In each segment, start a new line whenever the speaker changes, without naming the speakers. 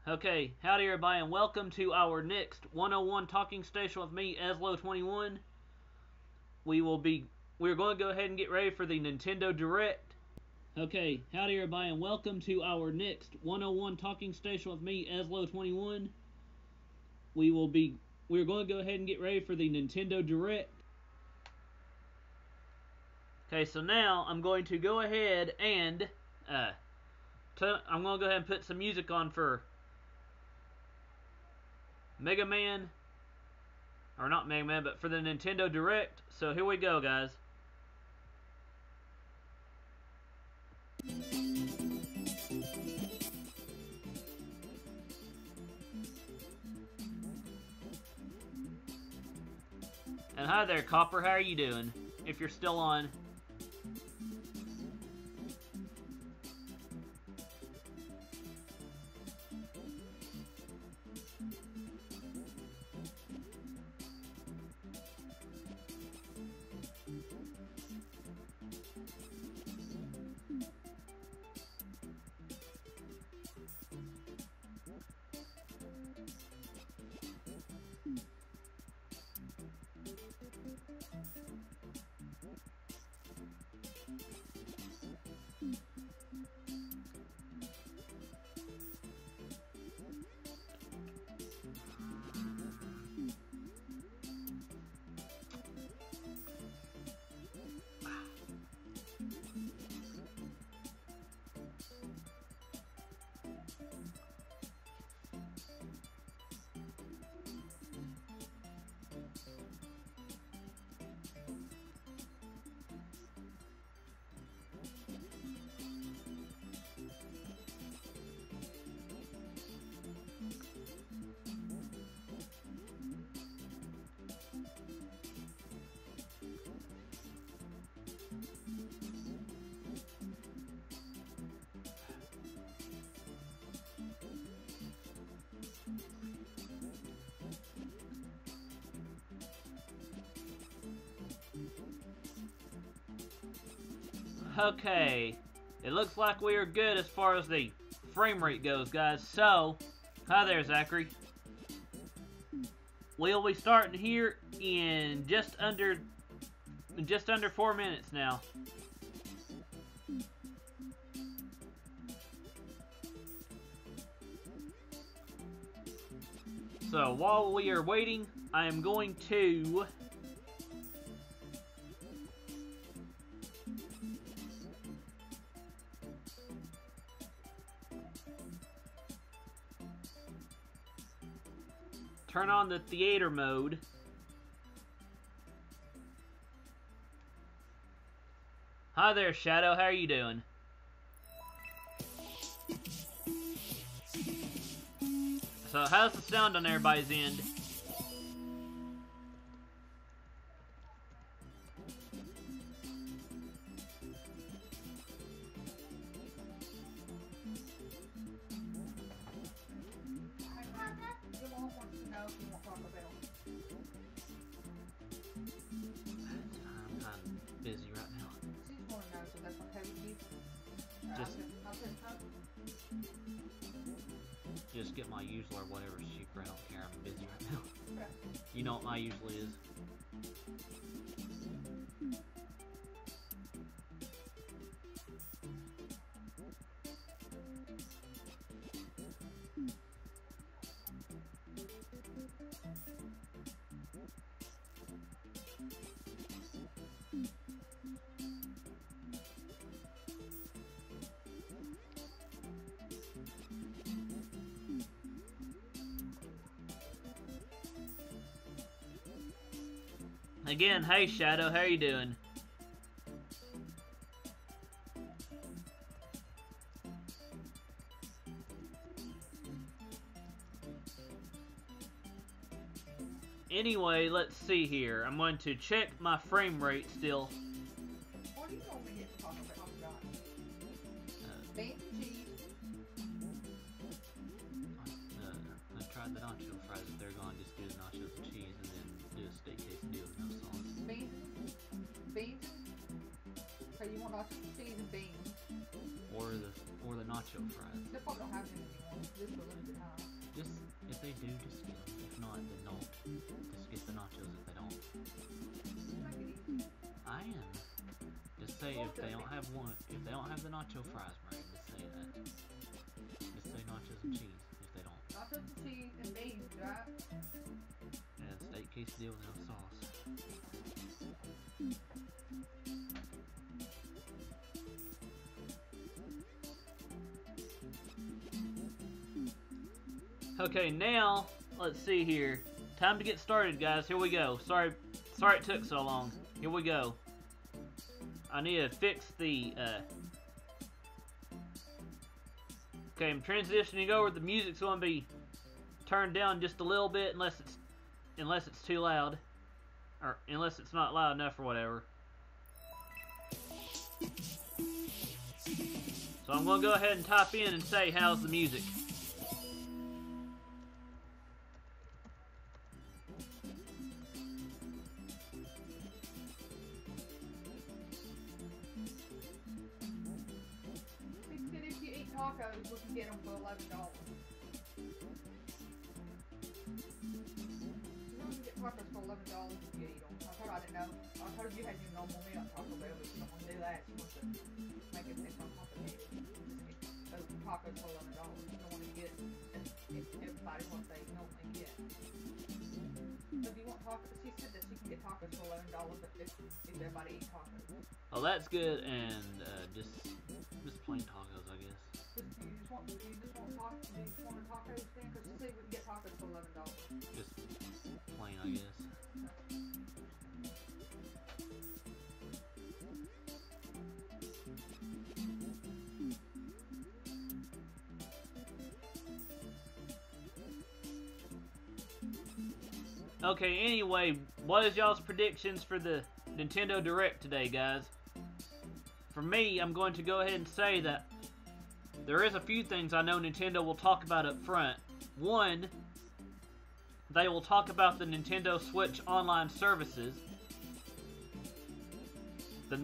Okay, howdy everybody, and welcome to our next 101 talking station with me, EZLO21. We're going to go ahead and get ready for the Nintendo Direct. Okay, howdy everybody, and welcome to our next 101 talking station with me, EZLO21. We're going to go ahead and get ready for the Nintendo Direct. Okay, so now I'm going to go ahead and I'm going to go ahead and put some music on for Mega Man, or not Mega Man, but for the Nintendo Direct. So here we go, guys. And hi there, Copper, how are you doing? If you're still on. Okay, it looks like we are good as far as the frame rate goes, guys. So, hi there, Zachary. We'll be starting here in just under 4 minutes now. So while we are waiting, I am going to turn on the theater mode. Hi there, Shadow. How are you doing? So, how's the sound on everybody's end? Busy right now. Just get my usual or whatever super. I don't care. I'm busy right now. You know what my usually is. Again, hey Shadow, how you doing? Anyway, let's see here. I'm going to check my frame rate still.
What do you want me to talk about? Bacon cheese.
I tried the nacho fries. If they're gone, just do the nachos and cheese, and then do a steak quesadilla with no sauce.
Beans. So you want nachos and cheese and beans.
Or or the nacho fries.
They probably don't have them anymore. Just for a limited time.
Just, if they do, just get them. If not, then don't. Just get the nachos if they don't.
Just make it easy.
I am. Just say if they don't have the nacho fries, Murray, just say that. Just say nachos and cheese if they don't.
Nachos and cheese and beans, right?
And steak quesadilla with no sauce. Okay, now, let's see here. Time to get started, guys. Here we go. Sorry it took so long. Here we go. I need to fix the, Okay, I'm transitioning over. The music's going to be turned down just a little bit unless it's too loud. Or unless it's not loud enough or whatever. So I'm going to go ahead and type in and say, how's the music?
Tacos, we can get them for $11. You can get tacos for $11 if you eat them. I told I didn't know. I told you had your normal meal at Taco Bell, but you don't want to do that. You want to make it seem complicated. Just get those tacos for $11. You don't want to get if everybody what they normally get. So if you want tacos, she said that she can get tacos for $11 if everybody eats tacos.
Oh, that's good, and just plain tacos, I guess.
You just want a taco stand? Because you see, we can get tacos for $11.
Just plain, I guess. Okay, anyway, what is y'all's predictions for the Nintendo Direct today, guys? For me, I'm going to go ahead and say that there is a few things I know Nintendo will talk about up front. One, they will talk about the Nintendo Switch online services. Then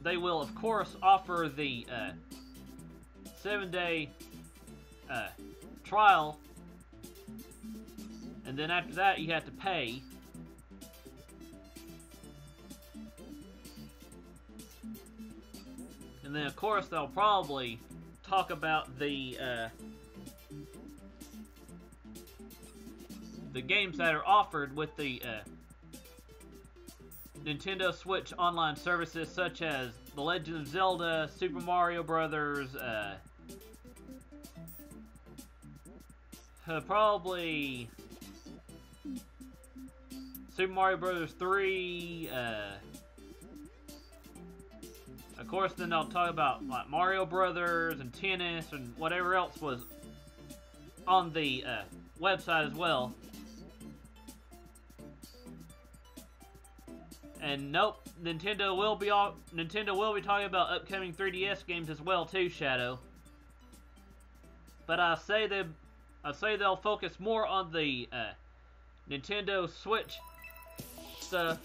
they will of course offer the 7-day trial, and then after that you have to pay. And then of course they'll probably talk about the games that are offered with the Nintendo Switch online services, such as The Legend of Zelda, Super Mario Brothers, probably Super Mario Brothers 3, of course, then they'll talk about like Mario Brothers and tennis and whatever else was on the website as well. And nope, Nintendo will be talking about upcoming 3DS games as well too, Shadow. But I say they'll focus more on the Nintendo Switch stuff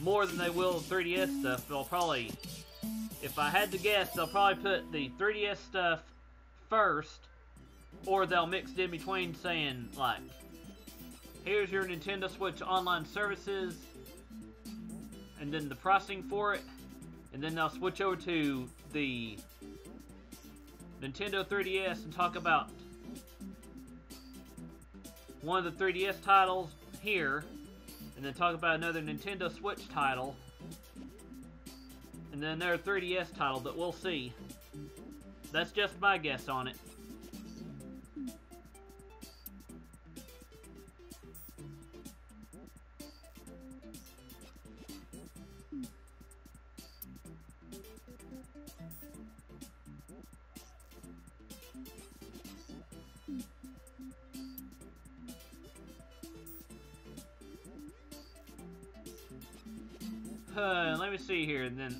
more than they will the 3DS stuff. They'll probably, if I had to guess, they'll probably put the 3DS stuff first, or they'll mix it in between, saying like, here's your Nintendo Switch online services, and then the pricing for it, and then they'll switch over to the Nintendo 3DS and talk about one of the 3DS titles here, and then talk about another Nintendo Switch title, and then their 3DS title, but we'll see. That's just my guess on it. Let me see here, and then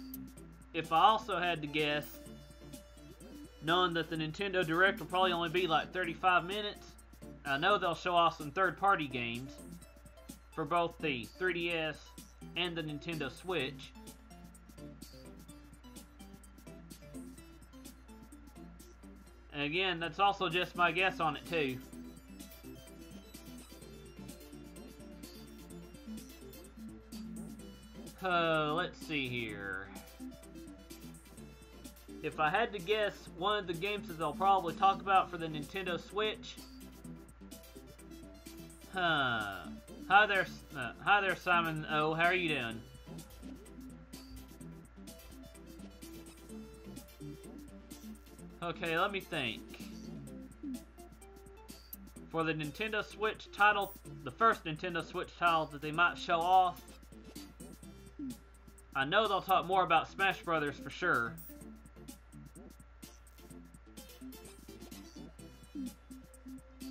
if I also had to guess, knowing that the Nintendo Direct will probably only be like 35 minutes, I know they'll show off some third-party games for both the 3DS and the Nintendo Switch. And again, that's also just my guess on it too. Let's see here. If I had to guess, one of the games that they'll probably talk about for the Nintendo Switch. Hi there, Simon O. How are you doing? Okay, let me think. For the Nintendo Switch title, the first Nintendo Switch title that they might show off, I know they'll talk more about Smash Brothers for sure.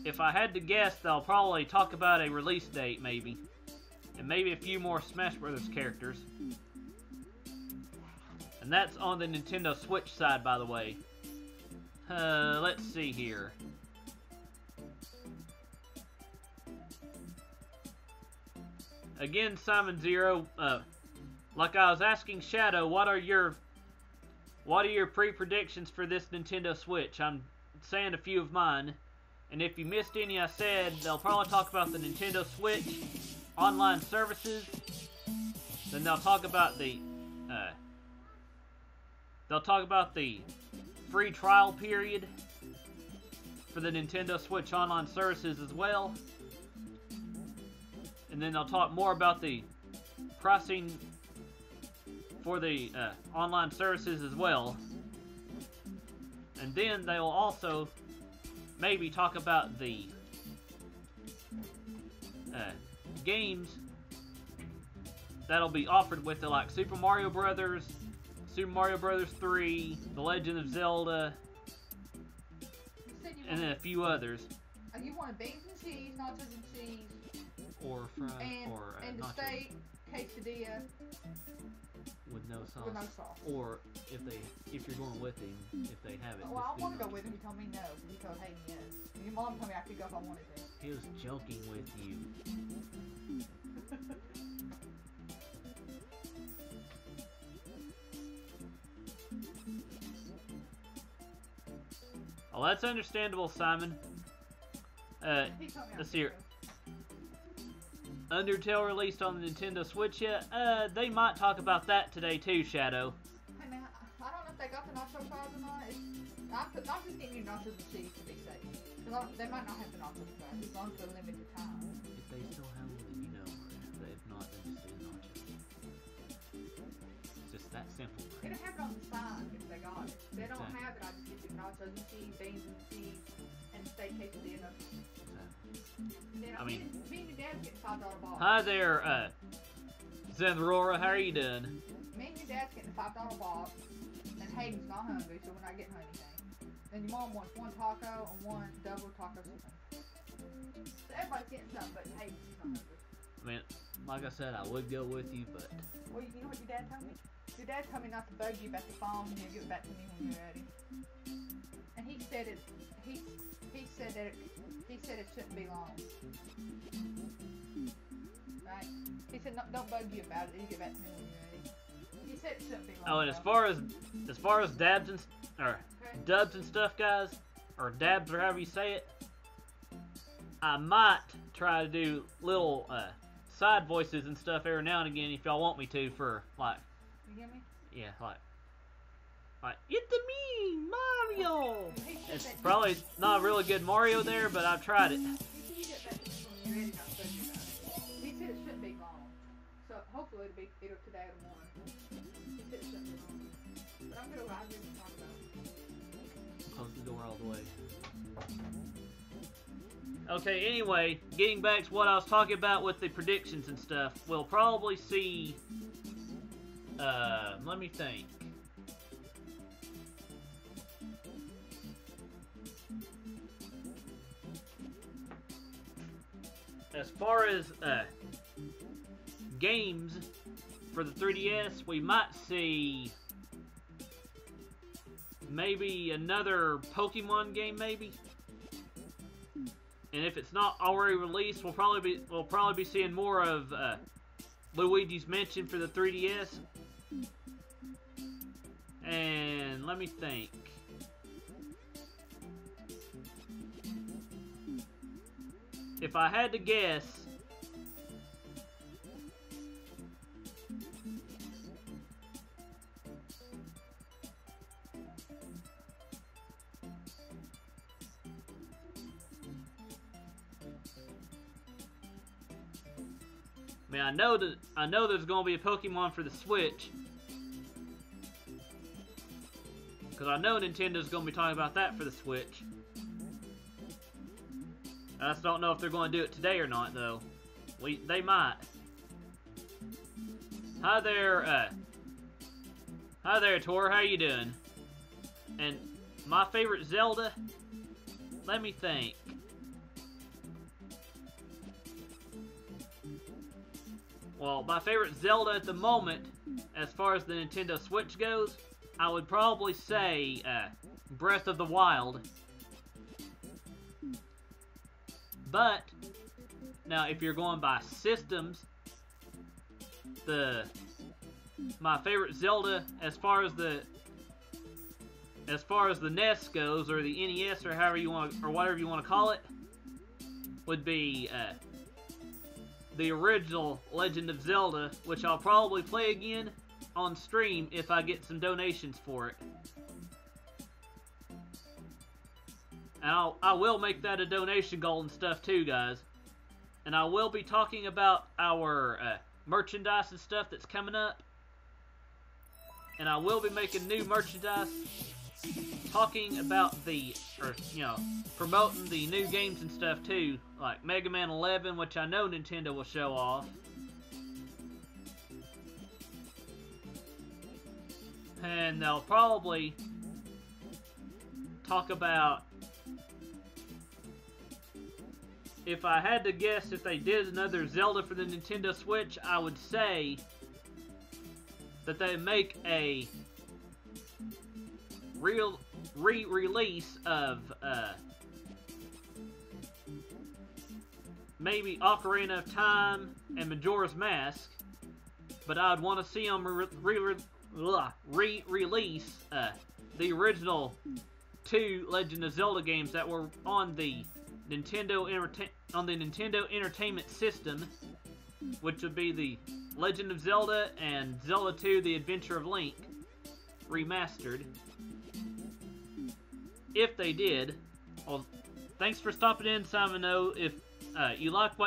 If I had to guess, they'll probably talk about a release date, maybe. And maybe a few more Smash Brothers characters. And that's on the Nintendo Switch side, by the way. Let's see here. Again, Simon Zero, like I was asking Shadow, what are your pre-predictions for this Nintendo Switch? I'm saying a few of mine. And if you missed any I said, they'll probably talk about the Nintendo Switch online services. Then they'll talk about the free trial period for the Nintendo Switch online services as well. And then they'll talk more about the pricing for the online services as well. And then they will also maybe talk about the games that'll be offered with it, like Super Mario Brothers, Super Mario Brothers 3, The Legend of Zelda, and then a few others.
You wanted beans and cheese, nachos and cheese,
or fries,
and the steak quesadilla
with no sauce.
With no sauce.
Or if you're going with him, if they have it.
Well, I want to go with him. He told me no. He told Hayden yes. Your mom told me I could go if I wanted to.
He was joking with you. Oh, that's understandable, Simon. Let's see here. Undertale released on the Nintendo Switch yet? They might talk about that today too, Shadow.
Hey man, I don't know if they got the nacho fries or not. I'm just getting you nachos and cheese to be safe. Because they might not have the nacho fries. It's on for a limited time.
If they still have them, then you know. If not, then just do nachos. It's just that simple.
It'll have it on the side if they got it. If they don't have it, I just get you nachos and cheese, beans and cheese, and steak quesadilla.
I mean,
me and your dad's getting $5 box.
Hi there, Zenrora, how are you doing?
Me and your dad's getting a $5 box, and Hayden's not hungry, so we're not getting her anything. And your mom wants one taco and one double taco something. So everybody's getting something, but Hayden's not hungry.
I mean, like I said, I would go with you, but...
Well, you know what your dad told me? Your dad told me not to bug you about the phone, and he'll give it back to me when you're ready. And he said it, he said that he said it shouldn't be long. Right? He said, no, don't bug you about it. You get back to me when you're ready. He said it shouldn't be long.
Oh, and as far as dabs and dubs and stuff, guys, or dabs or however you say it, I might try to do little side voices and stuff every now and again if y'all want me to for like.
You hear me?
Yeah, like it's me, Mario. It's probably not a really good Mario there, but I've tried it.
He said it shouldn't be long. So hopefully it'll today or tomorrow. He said it shouldn't be long. But I'm gonna ride and talk about it.
Close the door all the way. Okay, anyway, getting back to what I was talking about with the predictions and stuff, we'll probably see, let me think. As far as games for the 3DS, we might see maybe another Pokemon game, maybe. And if it's not already released, we'll probably be seeing more of Luigi's Mansion for the 3DS. And let me think. if I had to guess, I mean, I know there's gonna be a Pokemon for the Switch, because I know Nintendo's gonna be talking about that for the Switch. I just don't know if they're going to do it today or not, though. They might. Hi there, Tor. How you doing? And my favorite Zelda? Let me think. Well, my favorite Zelda at the moment, as far as the Nintendo Switch goes, I would probably say Breath of the Wild. But now, if you're going by systems, my favorite Zelda, as far as the NES goes, or the NES, or however you want, or whatever you want to call it, would be the original Legend of Zelda, which I'll probably play again on stream if I get some donations for it. And I will make that a donation goal and stuff too, guys. And I will be talking about our merchandise and stuff that's coming up. And I will be making new merchandise, talking about promoting the new games and stuff too, like Mega Man 11, which I know Nintendo will show off. And they'll probably talk about, if I had to guess, if they did another Zelda for the Nintendo Switch, I would say that they make a real re-release of maybe Ocarina of Time and Majora's Mask, but I'd want to see them re-release the original 2 Legend of Zelda games that were on the Nintendo Entertainment System, which would be the Legend of Zelda and Zelda 2: The Adventure of Link remastered. If they did, well, thanks for stopping in, Simon-O. If you like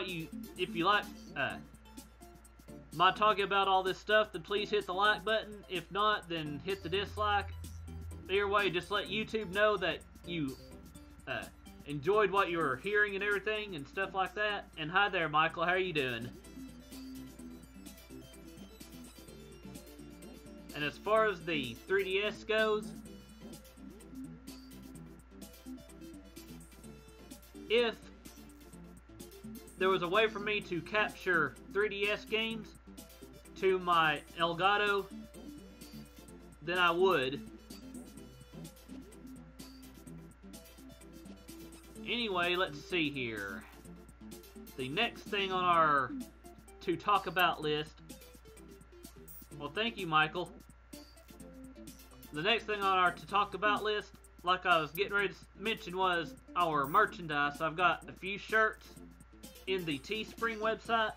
my talking about all this stuff, then please hit the like button. If not, then hit the dislike. Either way, just let YouTube know that you enjoyed what you were hearing and everything and stuff like that. And hi there, Michael. How are you doing? And as far as the 3DS goes, if there was a way for me to capture 3DS games to my Elgato, then I would. Anyway, let's see here. The next thing on our to talk about list. Well, thank you, Michael. The next thing on our to talk about list, like I was getting ready to mention, was our merchandise. I've got a few shirts in the Teespring website,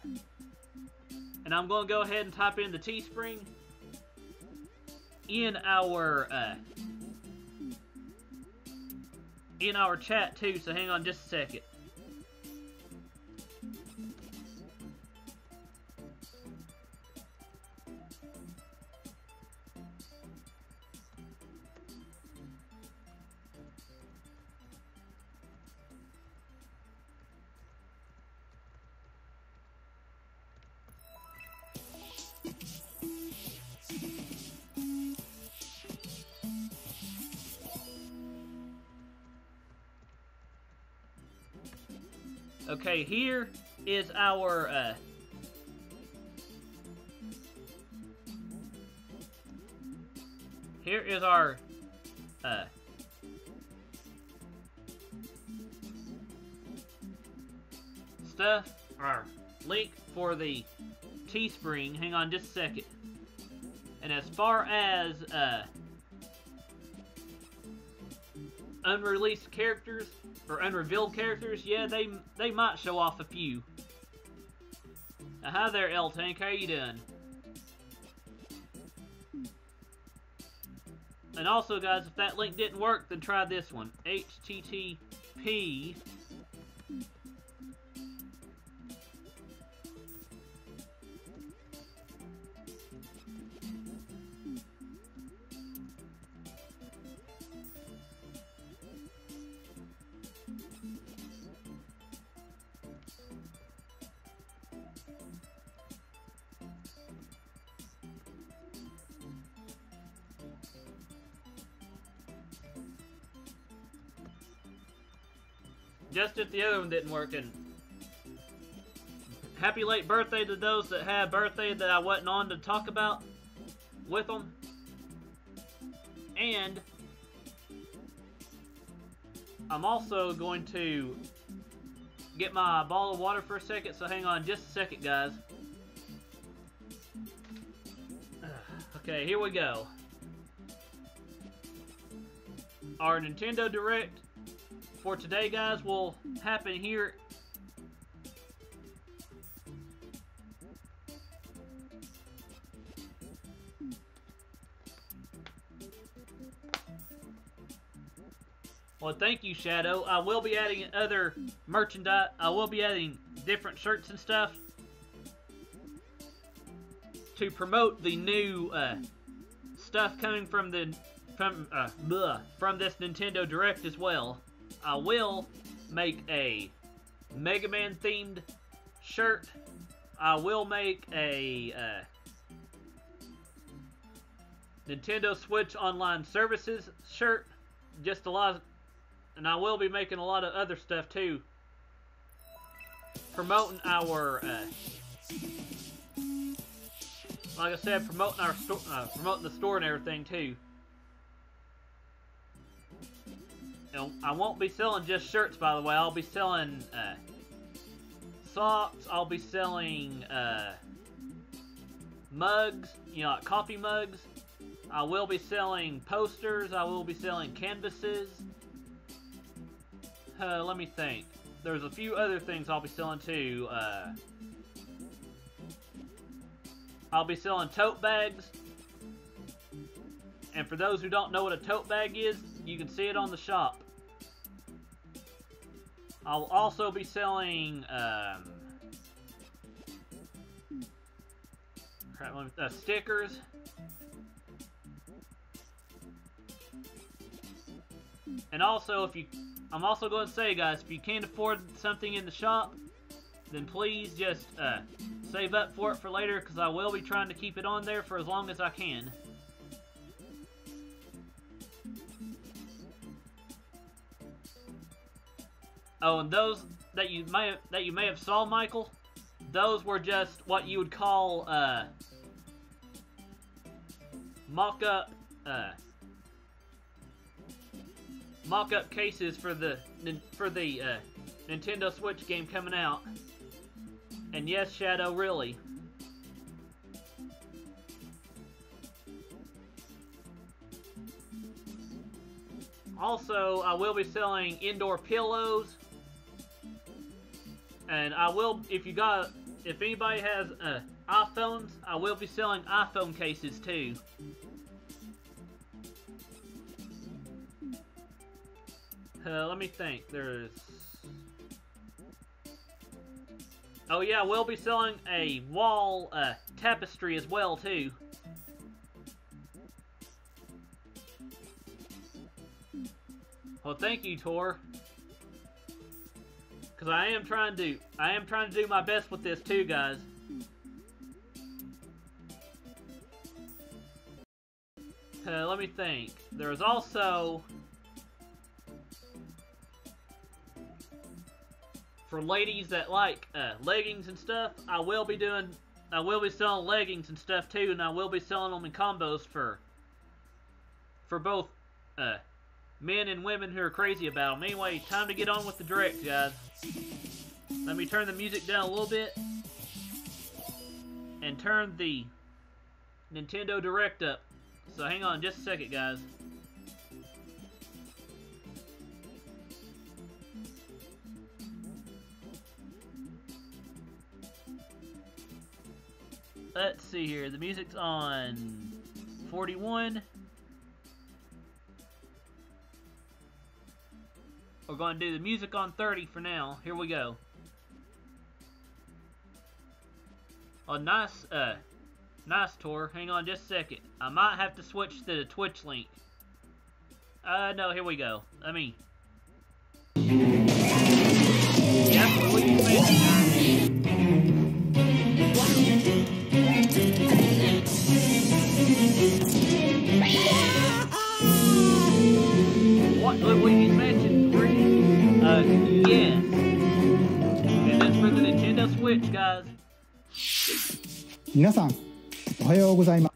and I'm going to go ahead and type in the Teespring in our chat too, so hang on just a second. Okay, here is our stuff, our link for the Teespring. Hang on just a second. And as far as unreleased characters or unrevealed characters, yeah, they might show off a few. Now, hi there, L Tank. How you doing? And also, guys, if that link didn't work, then try this one. HTTP. Just if the other one didn't work, and happy late birthday to those that had birthday that I wasn't on to talk about with them. And I'm also going to get my bottle of water for a second, so hang on just a second, guys. Okay, here we go. Our Nintendo Direct for today, guys, will happen here. Well, thank you, Shadow. I will be adding other merchandise. I will be adding different shirts and stuff to promote the new stuff coming from the from this Nintendo Direct as well. I will make a Mega Man themed shirt. I will make a Nintendo Switch Online Services shirt. Just a lot of, and I will be making a lot of other stuff too, promoting our like I said, promoting our store, promoting the store and everything too. And I won't be selling just shirts, by the way. I'll be selling socks. I'll be selling mugs, you know, like coffee mugs. I will be selling posters. I will be selling canvases. Let me think. There's a few other things I'll be selling too. I'll be selling tote bags. And for those who don't know what a tote bag is, you can see it on the shop. I'll also be selling stickers. And also, I'm also going to say, guys, if you can't afford something in the shop, then please just save up for it for later, because I will be trying to keep it on there for as long as I can. Oh, and those that you may have saw, Michael, those were just what you would call mock-up cases for the Nintendo Switch game coming out. And yes, Shadow, really. Also, I will be selling indoor pillows. And I will, if anybody has iPhones, I will be selling iPhone cases too. Let me think. Oh yeah, we'll be selling a wall tapestry as well too. Well, thank you, Tor. Because I am trying to do my best with this too, guys. Let me think. There's also, for ladies that like leggings and stuff, I will be selling leggings and stuff too, and I will be selling them in combos for both men and women who are crazy about them. Anyway, time to get on with the direct, guys. Let me turn the music down a little bit and turn the Nintendo Direct up. So hang on just a second, guys. Let's see here. The music's on 41. We're going to do the music on 30 for now. Here we go. Oh, nice tour. Hang on just a second. I might have to switch to the Twitch link. No, here we go. I mean... Yep, Luigi's Mansion. What? Luigi's Mansion 3? Yes. And that's for the Nintendo Switch, guys.
皆さん、おはようございます。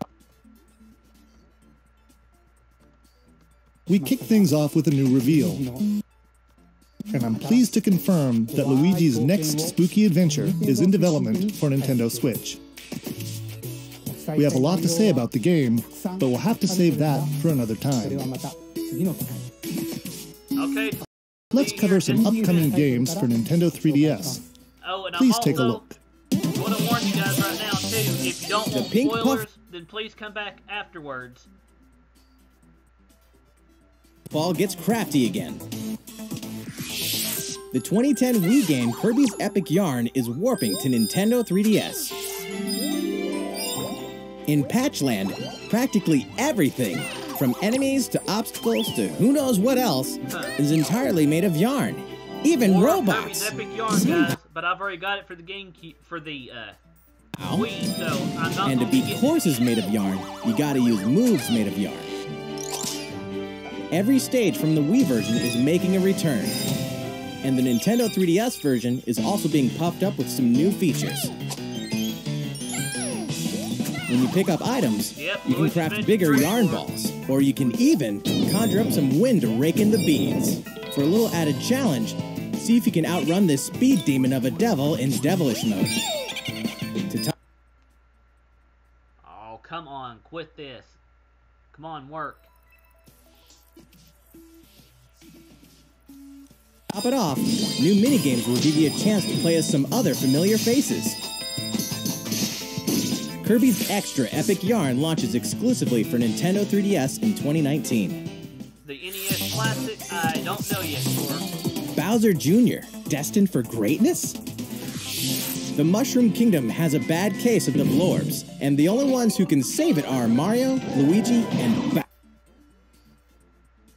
We kick things off with a new reveal, and I'm pleased to confirm that Luigi's next spooky adventure is in development for Nintendo Switch. We have a lot to say about the game, but we'll have to save that for another time.
Okay.
Let's cover some upcoming games for Nintendo 3DS.
Oh, and
Please
I'm
take a
also
look.
want to warn you guys right now, too. If you don't want spoilers, then please come back afterwards.
Ball gets crafty again. The 2010 Wii game Kirby's Epic Yarn is warping to Nintendo 3DS. In Patchland, practically everything, from enemies to obstacles to who knows what else, is entirely made of yarn. Even robots!
Kirby's Epic Yarn, guys, but I've already got it for the GameCube, for the Wii, so I'm not.
And to beat horses made of yarn, you gotta use moves made of yarn. Every stage from the Wii version is making a return. And the Nintendo 3DS version is also being puffed up with some new features. When you pick up items, you can craft bigger yarn balls, or you can even conjure up some wind to rake in the beads. For a little added challenge, see if you can outrun this speed demon of a devil in devilish mode.
Oh, come on, quit this. Come on, work.
Top it off, new minigames will give you a chance to play as some other familiar faces. Kirby's Extra Epic Yarn launches exclusively for Nintendo 3DS in 2019.
The NES Classic, I don't know yet, sure.
Bowser Jr., destined for greatness? The Mushroom Kingdom has a bad case of the Blorbs, and the only ones who can save it are Mario, Luigi, and Bowser.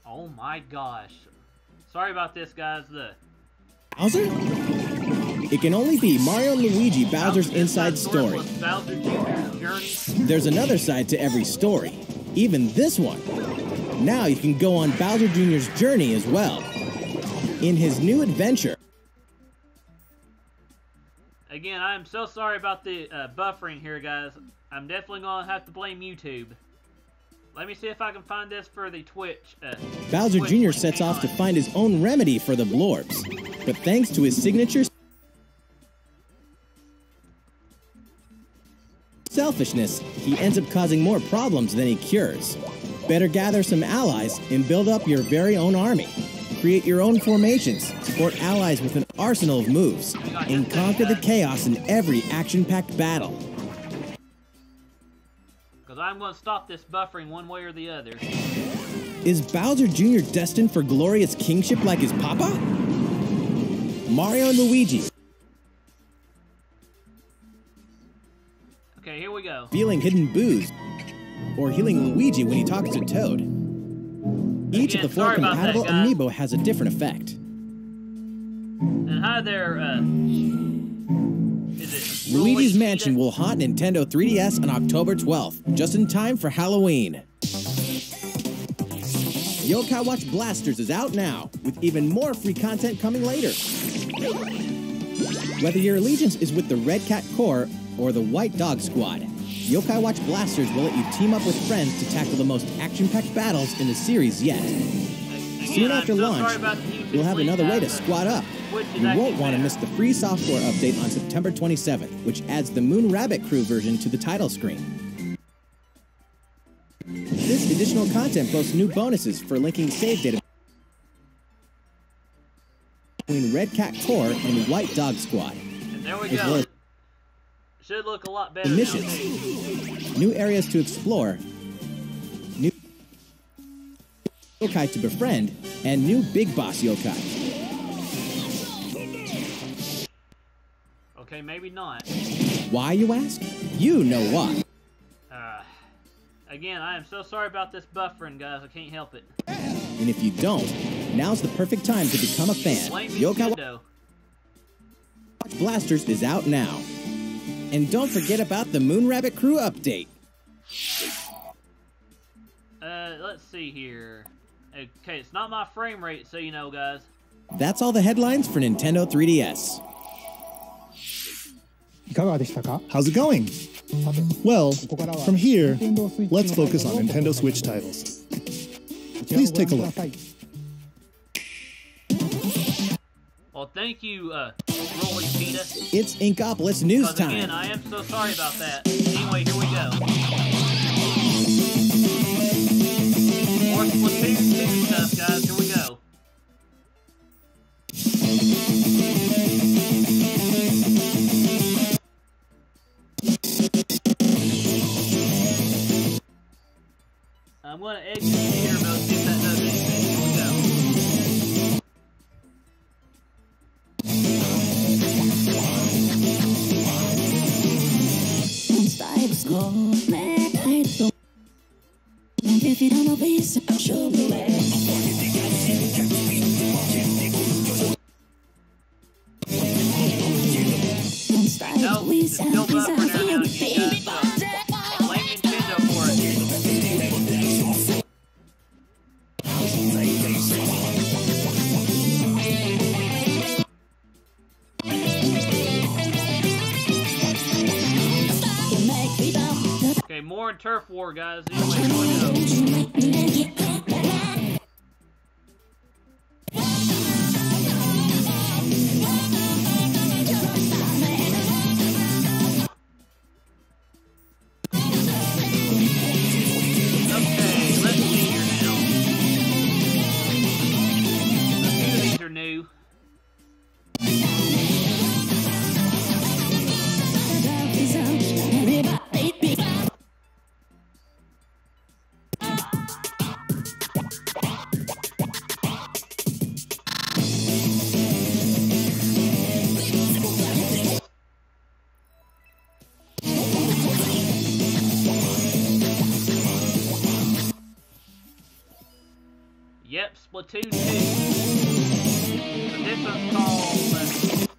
Oh my gosh. Sorry about this, guys.
Bowser? It can only be Mario and Luigi Bowser's inside story.
Bowser Jr.'s journey.
There's another side to every story, even this one. Now you can go on Bowser Jr.'s journey as well. In his new adventure.
Again, I am so sorry about the buffering here, guys. I'm definitely going to have to blame YouTube. Let me see if I can find this for the Twitch.
Bowser Jr. sets off to find his own remedy for the Blorbs. But thanks to his signature selfishness, he ends up causing more problems than he cures. Better gather some allies and build up your very own army. Create your own formations, support allies with an arsenal of moves, and conquer the chaos in every action-packed battle.
Because I'm going to stop this buffering one way or the other.
Is Bowser Jr. destined for glorious kingship like his papa? Mario and Luigi.
Okay, here we go.
Feeling hidden boos. Or healing Luigi when he talks to Toad. Each of the four compatible amiibo has a different effect.
And hi there, is it
Luigi's Mansion will haunt Nintendo 3DS on October 12th, just in time for Halloween. Yokai Watch Blasters is out now, with even more free content coming later. Whether your allegiance is with the Red Cat Corps or the White Dog Squad, Yokai Watch Blasters will let you team up with friends to tackle the most action-packed battles in the series yet. Soon after launch, you'll have another way to squad up. You won't want to miss the free software update on September 27th, which adds the Moon Rabbit Crew version to the title screen. This additional content boasts new bonuses for linking save data between Red Cat Corps and White Dog Squad.
And there we go. Should look a lot better now,
missions,
too.
new areas to explore, new yokai to befriend, and new big boss yokai.
Okay, maybe not.
Why, you ask? You know why.
Again, I am so sorry about this buffering, guys. I can't help it.
And if you don't, now's the perfect time to become a fan.
Blame
Yokai
Nintendo.
Watch Blasters is out now. And don't forget about the Moon Rabbit Crew update.
Let's see here. Okay, it's not my frame rate, so you know, guys.
That's all the headlines for Nintendo 3DS.
いかがでしたか?
How's it going? Well, from here, let's focus on Nintendo Switch titles. Please take a look.
Well, thank you, Rolly Pita.
It's Inkopolis News
Because again,
time.
I am so sorry about that. Anyway, here we go. More Splatoon 2 stuff, guys. Here we go. I'm going to exit computer mode, see if that does anything. Here we go. No, it's still buffering right now, you guys. Blame Nintendo for it. Okay, more in Turf War, guys. Anyway, here we go. Okay, let's see here now. A few of these are new. Yep, Splatoon 2. So this one's called,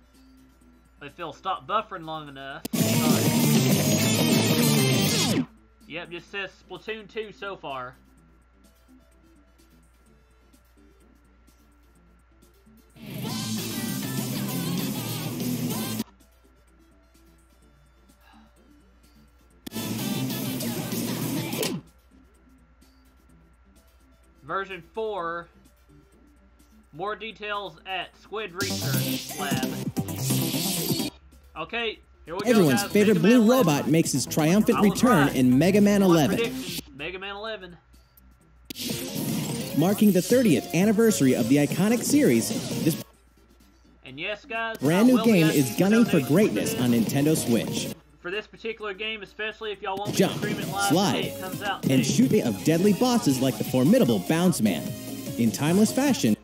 if it'll stop buffering long enough. Yep, just says Splatoon 2 so far. Version 4. More details at Squid Research Lab. Okay, here we go,
Everyone's
guys.
favorite
Mega Man
blue
11.
robot makes his triumphant
I was
return
right.
in Mega Man
My
11,
prediction, Mega Man 11.
marking the 30th anniversary of the iconic series. This
And yes, guys,
brand
I
new
will be
game
asking
is
for
gunning for
donations
greatness
this.
on Nintendo Switch.
For this particular game, especially if y'all want me
Jump,
to stream it live
slide,
the day it comes out
and
too.
shoot me of deadly bosses like the formidable Bounce Man. In timeless fashion,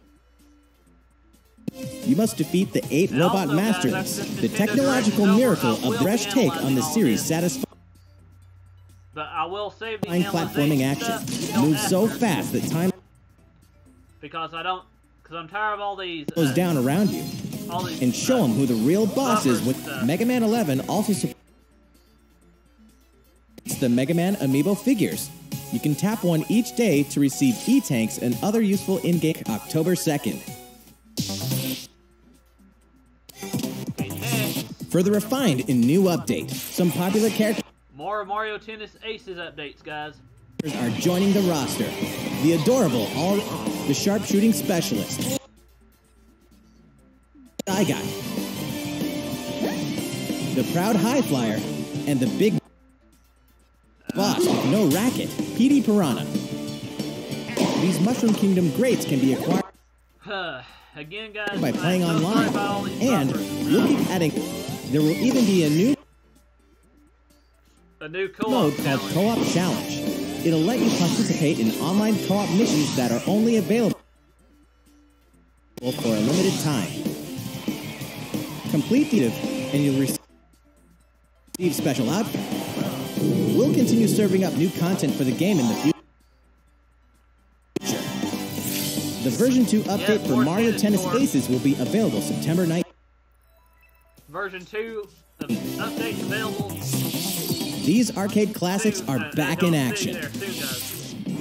you must defeat the 8
And
robot
also, guys,
masters.
after this
The
Nintendo
technological
Direct is
miracle
over, I will
of
be
fresh take on
analyzing
the
all
series
this.
satisfying
But I will save the
platforming
analyzation
action.
stuff until
Moves so
after,
fast that time
because I'm tired of all these
goes down around you.
all these,
And show them who the real boss is with
stuff.
Mega Man 11 also supports the Mega Man amiibo figures. You can tap one each day to receive E-Tanks and other useful in-game October 2nd. Further refined in new update. Some popular characters
More Mario Tennis Aces updates, guys.
are joining the roster. The adorable the sharpshooting specialist, Sky Guy, the proud high flyer, and the big boss with no racket, PD Piranha. These Mushroom Kingdom greats can be acquired
Again, guys,
by
I'm
playing
so sorry
online,
about all these
and
buffers.
we'll keep adding. There will even be a new
A new co-op
mode called Co-op Challenge. It'll let you participate in online co-op missions that are only available for a limited time. Complete the and you'll receive special outfits. We'll continue serving up new content for the game in the future. The version 2 update for Mario Tennis Aces will be available September 9th.
Version 2 update available.
These arcade classics are back in action.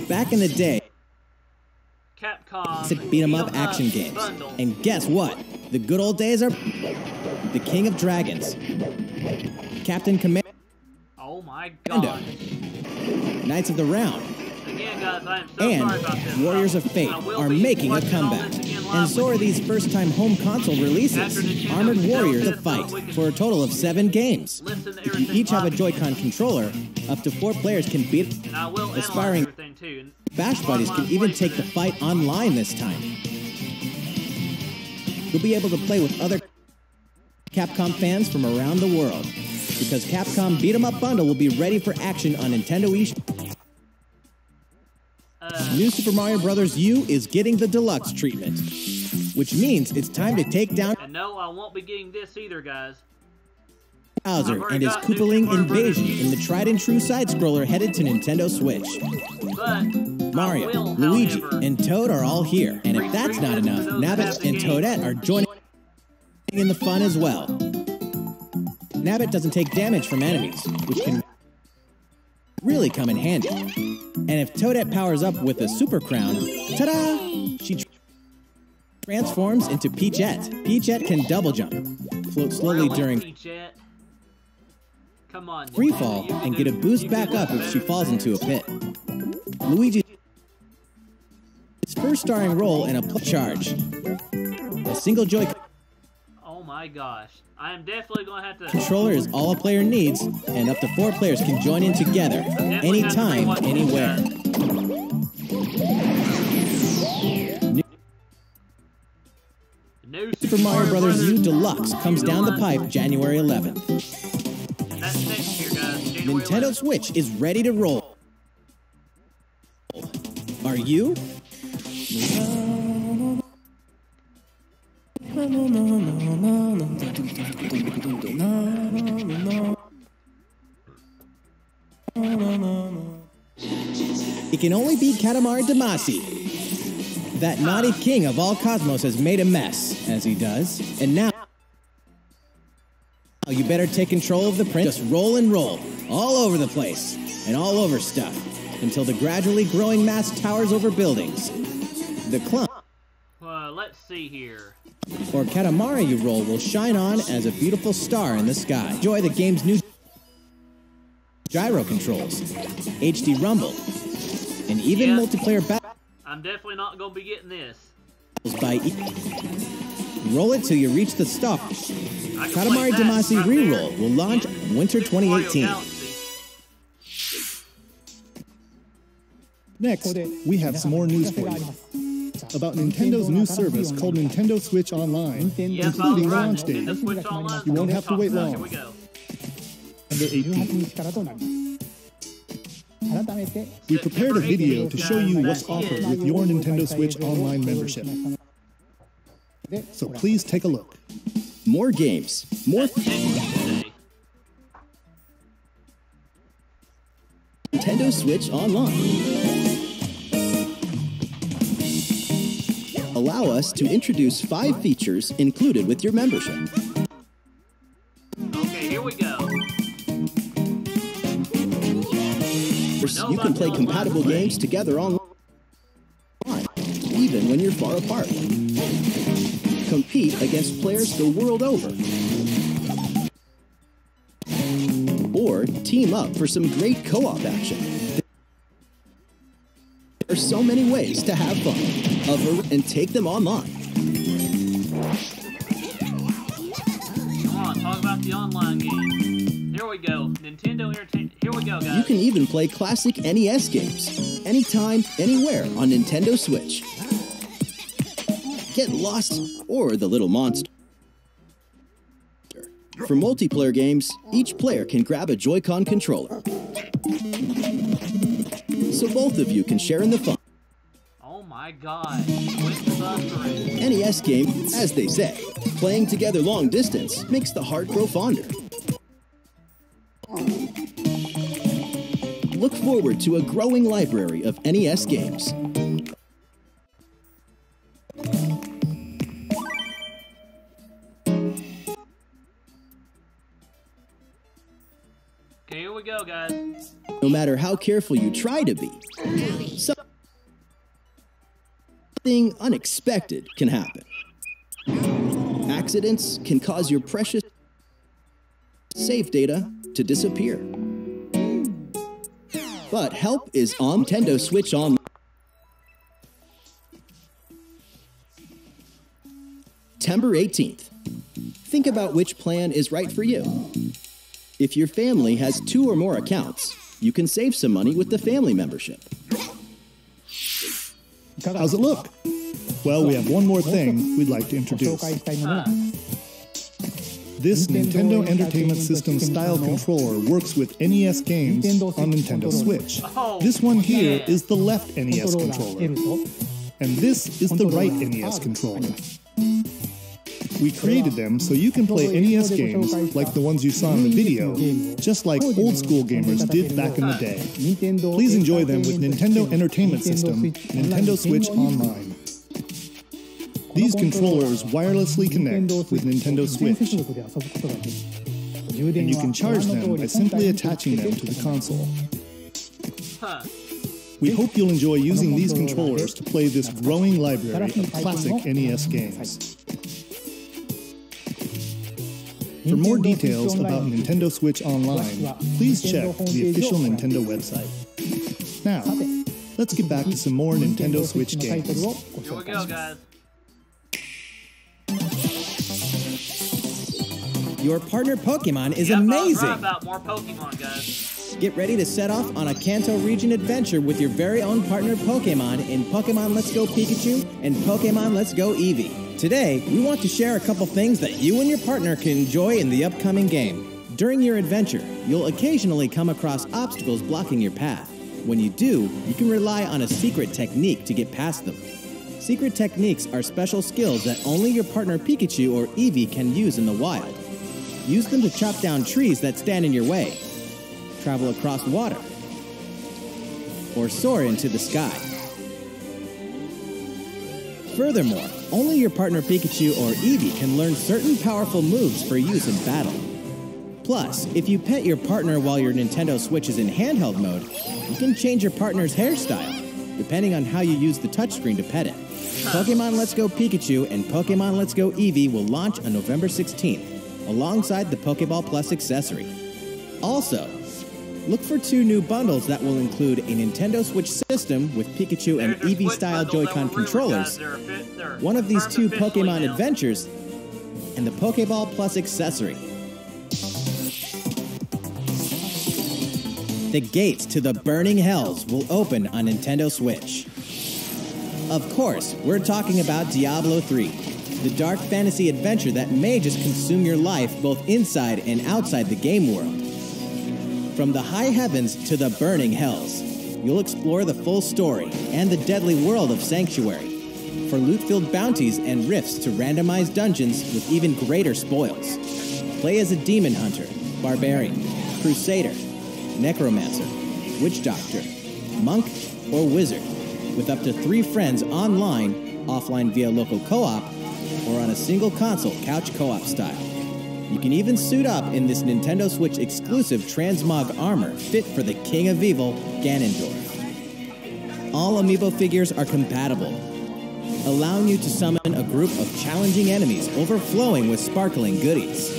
Back in the day,
Capcom
beat 'em up action games. And guess what? The good old days are the King of Dragons, Captain Commando,
oh my god,
Knights of the Round,
again, guys, I am so
and
sorry about this.
Warriors of Fate are making a comeback. And so are these first-time home console releases. Armored Warriors of Fight for a total of 7 games. If you each have a Joy-Con controller, up to 4 players can beat aspiring Bash Buddies can even take the fight online this time. You'll be able to play with other Capcom fans from around the world, because Capcom Beat 'em Up Bundle will be ready for action on Nintendo eShop. New Super Mario Bros. U is getting the deluxe treatment, which means it's time to take down
And no, I won't be getting this either, guys.
Bowser and his Koopaling invasion in the tried-and-true side-scroller headed to Nintendo Switch.
But
Mario, Luigi, and Toad are all here. And if that's not enough, Nabbit and Toadette are joining in the fun as well. Nabbit doesn't take damage from enemies, which can really come in handy. And if Toadette powers up with a Super Crown, ta-da! She transforms into Peachette. Peachette can double jump, float slowly during
Come on,
free fall, and get a boost back up if she falls into a pit. Luigi, his first starring role in a charge. A single joy
oh my gosh. I am definitely going to have to...
controller is all a player needs, and up to 4 players can join in together, anytime, anywhere.
New
Super Mario Bros. U Deluxe comes down the pipe January 11th.
That's next year, guys. January
Nintendo
11th.
Switch is ready to roll. Are you? It can only be Katamari Damacy. That naughty king of all cosmos has made a mess, as he does, and now you better take control of the prince. Just roll and roll, all over the place, and all over stuff, until the gradually growing mass towers over buildings. The clump,
let's see here.
or Katamari you roll, will shine on as a beautiful star in the sky. Enjoy the game's new gyro controls, HD rumble, and even multiplayer battles.
I'm definitely not going to be getting this.
By roll it till you reach the stop. Katamari Damacy Reroll will launch winter 2018.
Next, we have some more news for you about Nintendo's new service called Nintendo Switch Online, including the launch date. You won't have to wait long. Under 18. We prepared a video to show you what's offered with your Nintendo Switch Online membership. So please take a look.
More games, more Nintendo Switch Online. Allow us to introduce 5 features included with your membership.
Okay, here we go.
You can play compatible games together online, even when you're far apart. Compete against players the world over. Or team up for some great co-op action. There are so many ways to have fun, and take them online.
Come on, talk about the online game. Here we go. Nintendo Entertainment. Here we go, guys.
You can even play classic NES games, anytime, anywhere on Nintendo Switch. Get lost, or the little monster. For multiplayer games, each player can grab a Joy-Con controller. So both of you can share in the fun.
Oh my god. Went to the
NES game, as they say, playing together long distance makes the heart grow fonder. Look forward to a growing library of NES games.
Okay, here we go, guys.
No matter how careful you try to be, something unexpected can happen. Accidents can cause your precious save data to disappear. But help is on Nintendo Switch Online. September 18th. Think about which plan is right for you. If your family has 2 or more accounts, you can save some money with the family membership.
How's it look? Well, we have one more thing we'd like to introduce. This Nintendo Entertainment System style controller works with NES games on Nintendo Switch. This one here is the left NES controller, and this is the right NES controller. We created them so you can play NES games like the ones you saw in the video, just like old school gamers did back in the day. Please enjoy them with Nintendo Entertainment System, Nintendo Switch Online. These controllers wirelessly connect with Nintendo Switch, and you can charge them by simply attaching them to the console. We hope you'll enjoy using these controllers to play this growing library of classic NES games. For more details about Nintendo Switch Online, please check the official Nintendo website. Now, let's get back to some more Nintendo Switch games.
Here we go, guys.
Your partner Pokemon is
Yep,
amazing!
Right about more Pokemon, guys.
Get ready to set off on a Kanto region adventure with your very own partner Pokemon in Pokemon Let's Go Pikachu and Pokemon Let's Go Eevee. Today, we want to share a couple things that you and your partner can enjoy in the upcoming game. During your adventure, you'll occasionally come across obstacles blocking your path. When you do, you can rely on a secret technique to get past them. Secret techniques are special skills that only your partner Pikachu or Eevee can use in the wild. Use them to chop down trees that stand in your way, travel across water, or soar into the sky. Furthermore, only your partner Pikachu or Eevee can learn certain powerful moves for use in battle. Plus, if you pet your partner while your Nintendo Switch is in handheld mode, you can change your partner's hairstyle, depending on how you use the touchscreen to pet it. Pokemon Let's Go Pikachu and Pokemon Let's Go Eevee will launch on November 16th, alongside the Pokeball Plus accessory. Also, look for 2 new bundles that will include a Nintendo Switch system with Pikachu and Eevee-style Joy-Con controllers, one of these 2 Pokemon adventures, and the Pokeball Plus accessory. The gates to the burning hells will open on Nintendo Switch. Of course, we're talking about Diablo 3, the dark fantasy adventure that may just consume your life both inside and outside the game world. From the high heavens to the burning hells, you'll explore the full story and the deadly world of Sanctuary, for loot-filled bounties and rifts to randomized dungeons with even greater spoils. Play as a demon hunter, barbarian, crusader, necromancer, witch doctor, monk, or wizard, with up to 3 friends online, offline via local co-op, or on a single console couch co-op style. You can even suit up in this Nintendo Switch exclusive transmog armor fit for the King of Evil, Ganondorf. All amiibo figures are compatible, allowing you to summon a group of challenging enemies overflowing with sparkling goodies.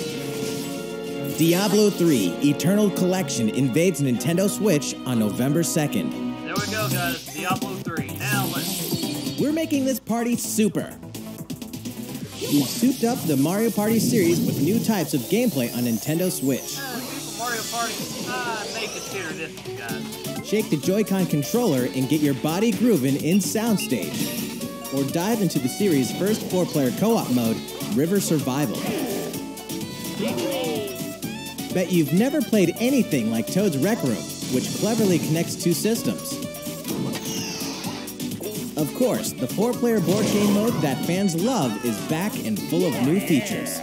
Diablo 3 Eternal Collection invades Nintendo Switch on November 2nd.
There we go, guys. Diablo 3. Now let's...
We're making this party super. We've souped up the Mario Party series with new types of gameplay on Nintendo Switch.
Super Mario Party, may consider this one, guys.
Shake the Joy-Con controller and get your body grooving in Soundstage. Or dive into the series' first 4-player co-op mode, River Survival. Bet you've never played anything like Toad's Rec Room, which cleverly connects two systems. Of course, the 4-player board game mode that fans love is back and full of new features.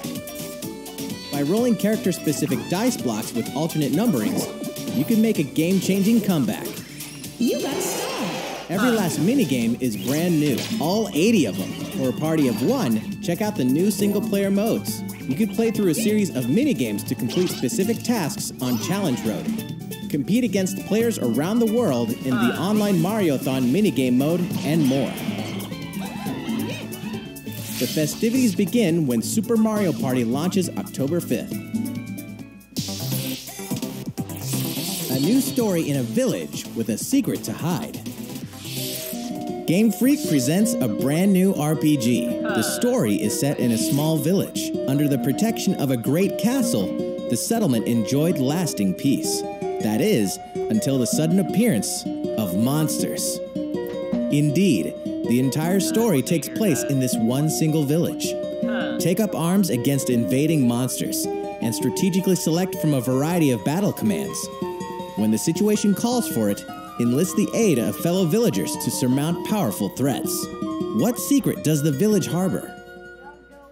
By rolling character-specific dice blocks with alternate numberings, you can make a game-changing comeback.
You got a star!
Every last minigame is brand new, all 80 of them. For a party of 1, check out the new single-player modes. You can play through a series of minigames to complete specific tasks on Challenge Road. Compete against players around the world in the online Mariothon minigame mode, and more. The festivities begin when Super Mario Party launches October 5th. A new story in a village with a secret to hide. Game Freak presents a brand new RPG. The story is set in a small village. Under the protection of a great castle, the settlement enjoyed lasting peace. That is, until the sudden appearance of monsters. Indeed, the entire story takes place in this one single village. Take up arms against invading monsters, and strategically select from a variety of battle commands. When the situation calls for it, enlist the aid of fellow villagers to surmount powerful threats. What secret does the village harbor?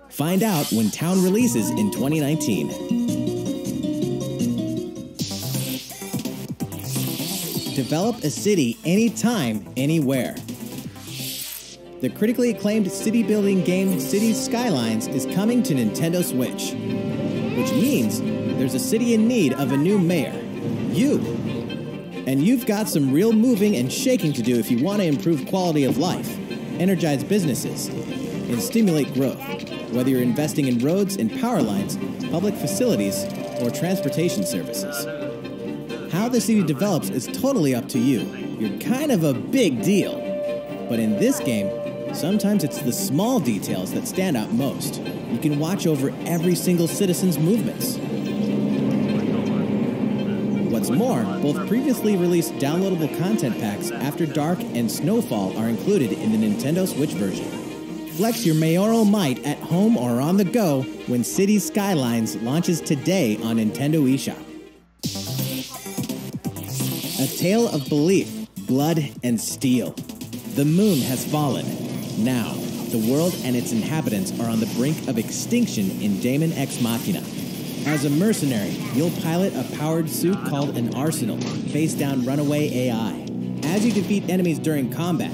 Find out when Town releases in 2019. Develop a city anytime, anywhere. The critically acclaimed city-building game Cities Skylines is coming to Nintendo Switch, which means there's a city in need of a new mayor, you. And you've got some real moving and shaking to do if you want to improve quality of life, energize businesses, and stimulate growth, whether you're investing in roads and power lines, public facilities, or transportation services. How the city develops is totally up to you. You're kind of a big deal. But in this game, sometimes it's the small details that stand out most. You can watch over every single citizen's movements. What's more, both previously released downloadable content packs After Dark and Snowfall are included in the Nintendo Switch version. Flex your mayoral might at home or on the go when Cities Skylines launches today on Nintendo eShop. A tale of belief, blood, and steel. The moon has fallen. Now, the world and its inhabitants are on the brink of extinction in Daemon Ex Machina. As a mercenary, you'll pilot a powered suit called an Arsenal, face down runaway AI. As you defeat enemies during combat,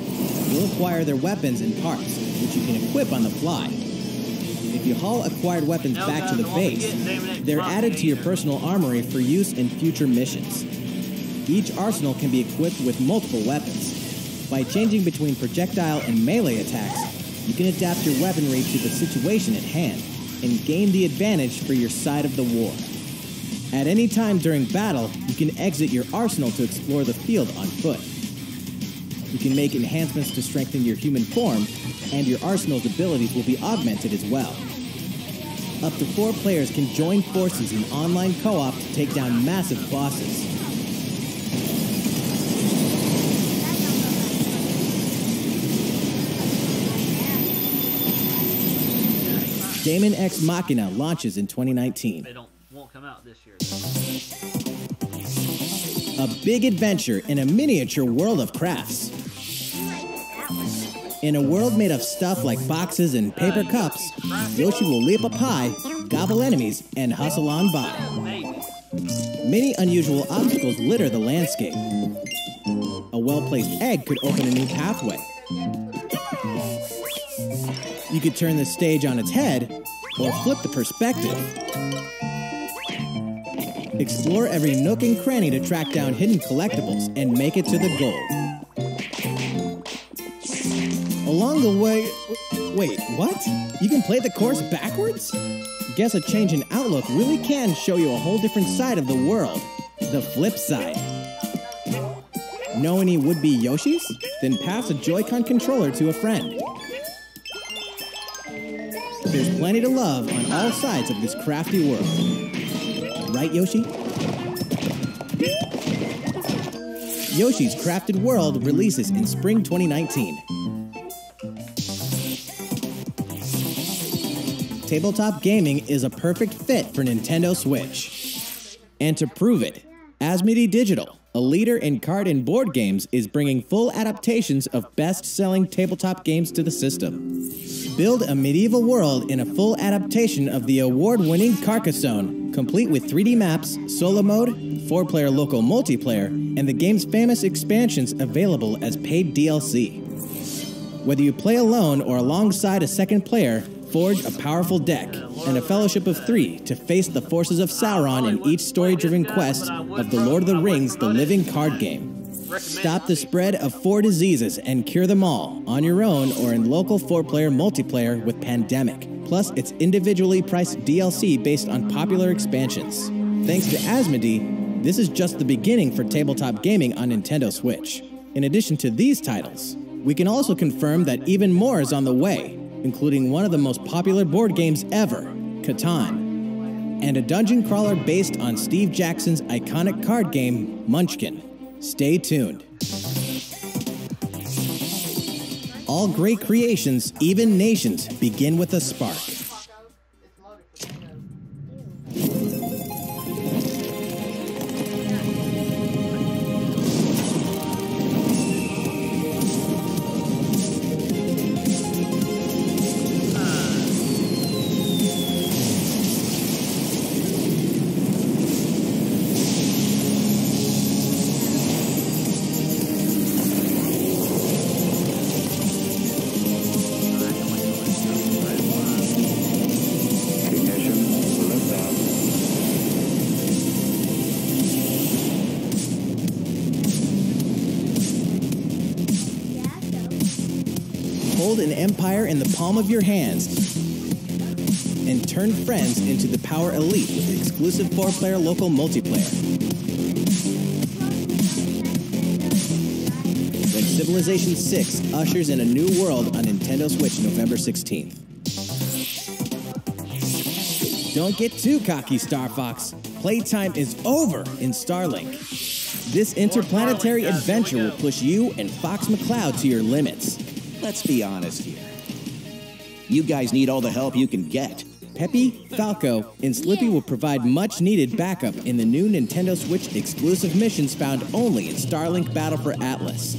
you'll acquire their weapons and parts, which you can equip on the fly. If you haul acquired weapons back to the base, they're added to your personal armory for use in future missions. Each arsenal can be equipped with multiple weapons. By changing between projectile and melee attacks, you can adapt your weaponry to the situation at hand and gain the advantage for your side of the war. At any time during battle, you can exit your arsenal to explore the field on foot. You can make enhancements to strengthen your human form, and your arsenal's abilities will be augmented as well. Up to 4 players can join forces in online co-op to take down massive bosses. Daemon Ex Machina launches in 2019.
They won't come out this year.
A big adventure in a miniature world of crafts. In a world made of stuff like boxes and paper cups, Yoshi will leap up high, gobble enemies, and hustle on by. Many unusual obstacles litter the landscape. A well-placed egg could open a new pathway. You could turn the stage on its head, or flip the perspective. Explore every nook and cranny to track down hidden collectibles and make it to the goal. Along the way... Wait, what? You can play the course backwards? Guess a change in outlook really can show you a whole different side of the world. The flip side. Know any would-be Yoshis? Then pass a Joy-Con controller to a friend. There's plenty to love on all sides of this crafty world. Right, Yoshi? Yoshi's Crafted World releases in spring 2019. tabletop gaming is a perfect fit for Nintendo Switch. And to prove it, Asmodee Digital, a leader in card and board games, is bringing full adaptations of best-selling tabletop games to the system. Build a medieval world in a full adaptation of the award-winning Carcassonne, complete with 3D maps, solo mode, 4-player local multiplayer, and the game's famous expansions available as paid DLC. Whether you play alone or alongside a second player, forge a powerful deck and a fellowship of 3 to face the forces of Sauron in each story-driven quest of The Lord of the Rings: The Living Card Game. Stop the spread of 4 diseases and cure them all on your own or in local 4-player multiplayer with Pandemic. Plus, it's individually priced DLC based on popular expansions. Thanks to Asmodee, this is just the beginning for tabletop gaming on Nintendo Switch. In addition to these titles, we can also confirm that even more is on the way, including one of the most popular board games ever, Catan, and a dungeon crawler based on Steve Jackson's iconic card game, Munchkin. Stay tuned. All great creations, even nations, begin with a spark. Hold an empire in the palm of your hands and turn friends into the Power Elite with exclusive 4-player local multiplayer. When Civilization 6 ushers in a new world on Nintendo Switch November 16th. Don't get too cocky, Star Fox. Playtime is over in Starlink. This interplanetary adventure will push you and Fox McCloud to your limits.
Let's be honest here. You guys need all the help you can get.
Peppy, Falco, and Slippy will provide much-needed backup in the new Nintendo Switch exclusive missions found only in Starlink Battle for Atlas.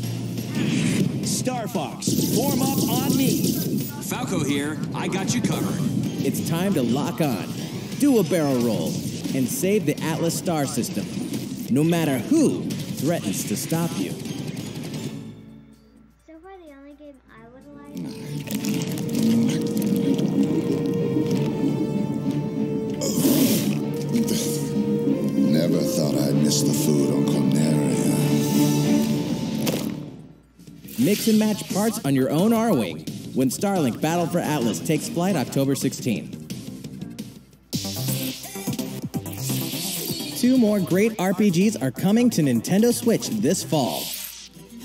Star Fox, form up on me.
Falco here. I got you covered.
It's time to lock on, do a barrel roll, and save the Atlas star system, no matter who threatens to stop you.
So far, the only game I would like.
Never thought I'd miss the food on Corneria.
Mix and match parts on your own R-Wing when Starlink Battle for Atlas takes flight October 16th. 2 more great RPGs are coming to Nintendo Switch this fall.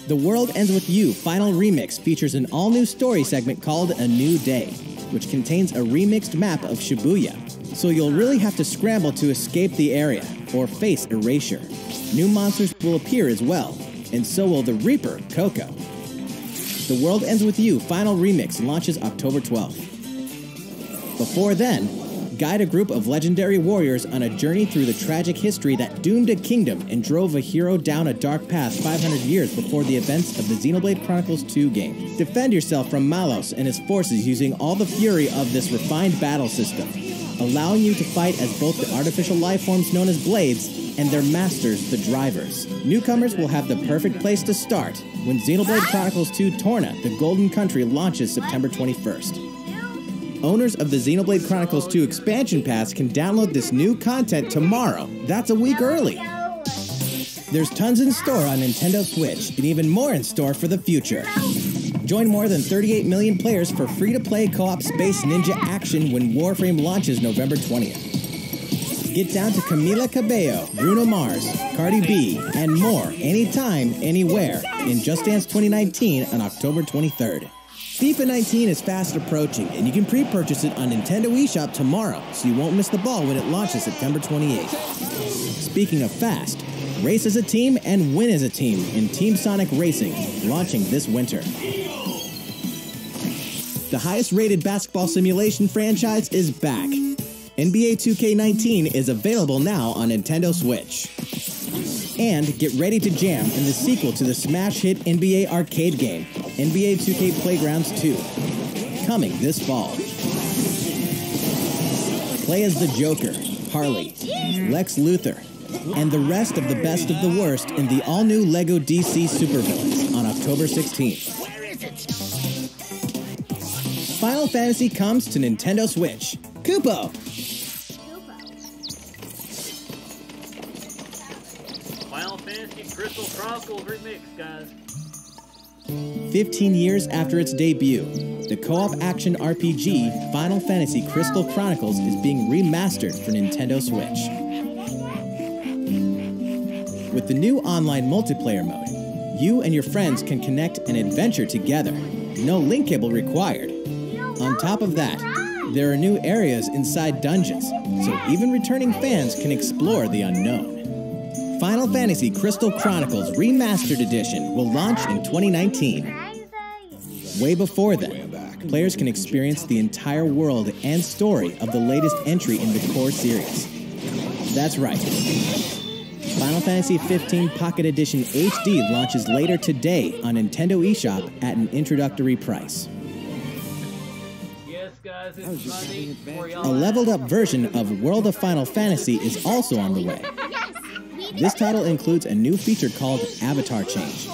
The World Ends With You Final Remix features an all-new story segment called A New Day, which contains a remixed map of Shibuya, so you'll really have to scramble to escape the area or face erasure. New monsters will appear as well, and so will the Reaper, Coco. The World Ends With You Final Remix launches October 12th. Before then, guide a group of legendary warriors on a journey through the tragic history that doomed a kingdom and drove a hero down a dark path 500 years before the events of the Xenoblade Chronicles 2 game. Defend yourself from Malos and his forces using all the fury of this refined battle system, allowing you to fight as both the artificial lifeforms known as Blades and their masters, the Drivers. Newcomers will have the perfect place to start when Xenoblade Chronicles 2 Torna, the Golden Country, launches September 21st. Owners of the Xenoblade Chronicles 2 expansion pass can download this new content tomorrow. That's a week early. There's tons in store on Nintendo Switch, and even more in store for the future. Join more than 38 million players for free-to-play co-op space ninja action when Warframe launches November 20th. Get down to Camila Cabello, Bruno Mars, Cardi B, and more anytime, anywhere in Just Dance 2019 on October 23rd. FIFA 19 is fast approaching, and you can pre-purchase it on Nintendo eShop tomorrow, so you won't miss the ball when it launches September 28th. Speaking of fast, race as a team and win as a team in Team Sonic Racing, launching this winter. The highest-rated basketball simulation franchise is back. NBA 2K19 is available now on Nintendo Switch. And get ready to jam in the sequel to the smash hit NBA arcade game, NBA 2K Playgrounds 2, coming this fall. Play as the Joker, Harley, Lex Luthor, and the rest of the best of the worst in the all-new LEGO DC Supervillains on October 16th. Final Fantasy comes to Nintendo Switch. Kupo!
Final Fantasy Crystal Chronicles Remix, guys.
15 years after its debut, the co-op action RPG Final Fantasy Crystal Chronicles is being remastered for Nintendo Switch. With the new online multiplayer mode, you and your friends can connect and adventure together. No link cable required. On top of that, there are new areas inside dungeons, so even returning fans can explore the unknown. Final Fantasy Crystal Chronicles Remastered Edition will launch in 2019. Way before then, players can experience the entire world and story of the latest entry in the core series. That's right. Final Fantasy XV Pocket Edition HD launches later today on Nintendo eShop at an introductory price.
Yes, guys, it's Monday for
A
y'all.
leveled up version of World of Final Fantasy is also on the way. This title includes a new feature called Avatar Change,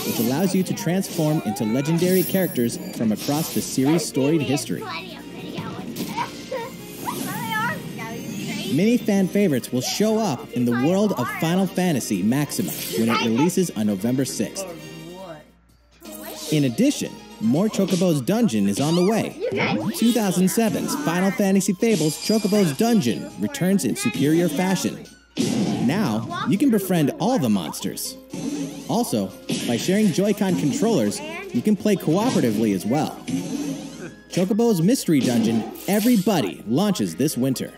which allows you to transform into legendary characters from across the series' storied history. Many fan favorites will show up in the world of Final Fantasy Maxima when it releases on November 6th. In addition, more Chocobo's Dungeon is on the way. 2007's Final Fantasy Fables Chocobo's Dungeon returns in superior fashion. Now, you can befriend all the monsters. Also, by sharing Joy-Con controllers, you can play cooperatively as well. Chocobo's Mystery Dungeon Everybody launches this winter.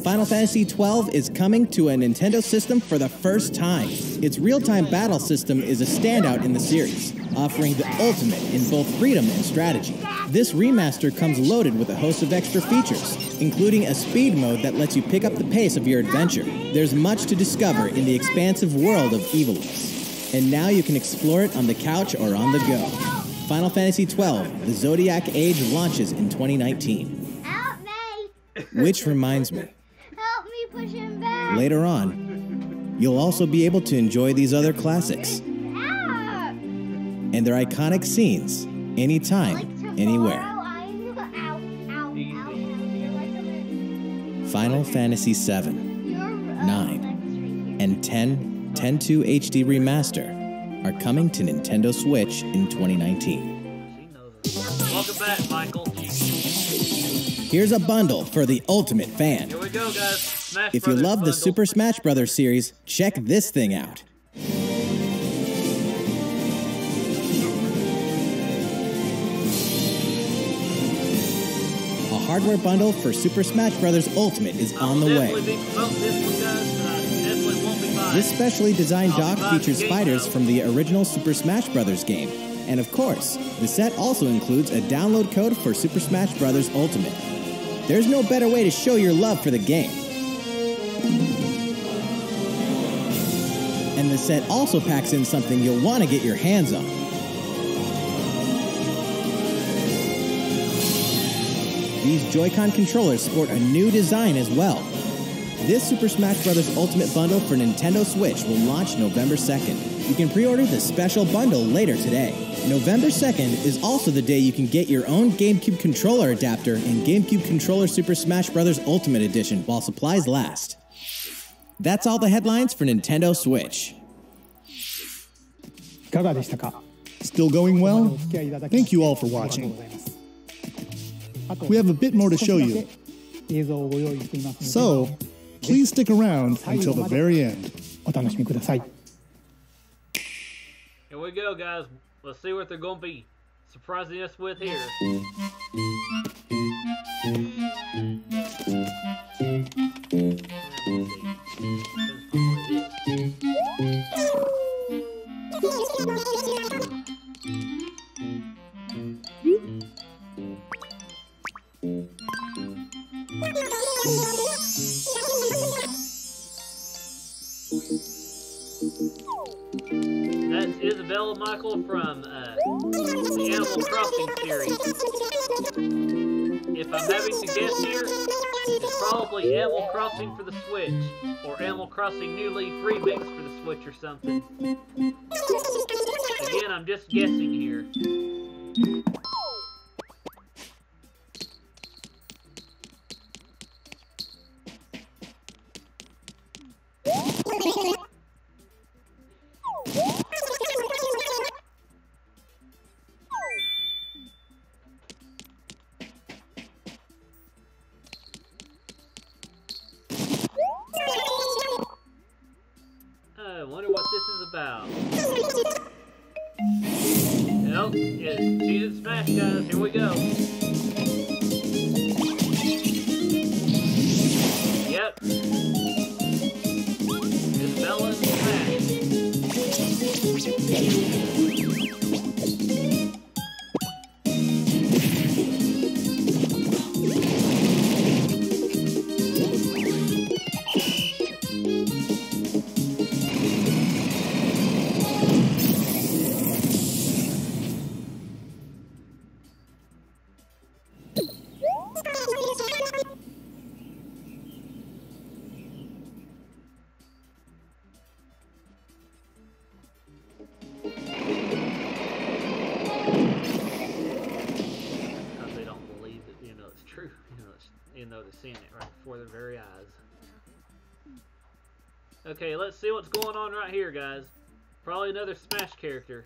Final Fantasy XII is coming to a Nintendo system for the first time. Its real-time battle system is a standout in the series, offering the ultimate in both freedom and strategy. This remaster comes loaded with a host of extra features, including a speed mode that lets you pick up the pace of your adventure. There's much to discover in the expansive world of EZLO, and now you can explore it on the couch or on the go. Final Fantasy XII, The Zodiac Age launches in 2019.
Help me!
Which reminds me,
Help me push him back!
later on, you'll also be able to enjoy these other classics
Ah!
and their iconic scenes anytime, anywhere. Final Fantasy VII, 9, and 10/2 HD Remaster are coming to Nintendo Switch in 2019.
Welcome back, Michael.
Here's a bundle for the ultimate fan.
Here we go, guys. Smash
If you
Brothers
love the
bundle.
Super Smash Bros. Series, check this thing out. A hardware bundle for Super Smash Bros. Ultimate is on the way.
Definitely be promoting this one, guys, but I definitely won't be buying.
This specially designed
I'll
dock
be buying
features
the game
fighters
now.
from the original Super Smash Bros. Game. And of course, the set also includes a download code for Super Smash Bros. Ultimate. There's no better way to show your love for the game. And the set also packs in something you'll want to get your hands on. These Joy-Con controllers sport a new design as well. This Super Smash Bros. Ultimate Bundle for Nintendo Switch will launch November 2nd. You can pre-order the special bundle later today. November 2nd is also the day you can get your own GameCube controller adapter and GameCube Controller Super Smash Bros. Ultimate Edition while supplies last. That's all the headlines for Nintendo Switch.
Still going well? Thank you all for watching. We have a bit more to show you. So, please stick around until the very end.
Here we go, guys. Let's see what they're going to be surprising us with here. That's Isabella Michael from the Animal Crossing series. If I'm having to guess here, it's probably Animal Crossing for the Switch, or Animal Crossing New Leaf Remix for the Switch or something. Again, I'm just guessing here. I wonder what this is about. Nope, it's Cheez It Smash, guys. Here we go. Yep. Isabella and Smash. Seeing it right before their very eyes. Okay, let's see what's going on right here, guys. Probably another Smash character.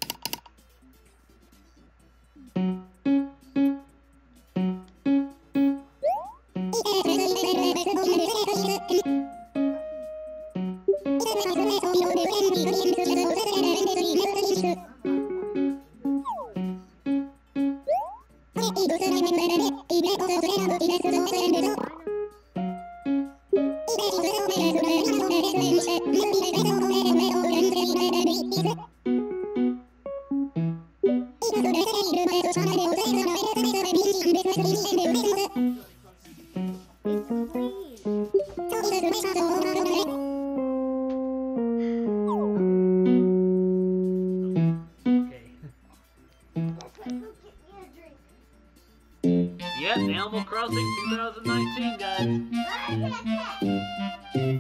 Yep, Animal Crossing 2019, guys.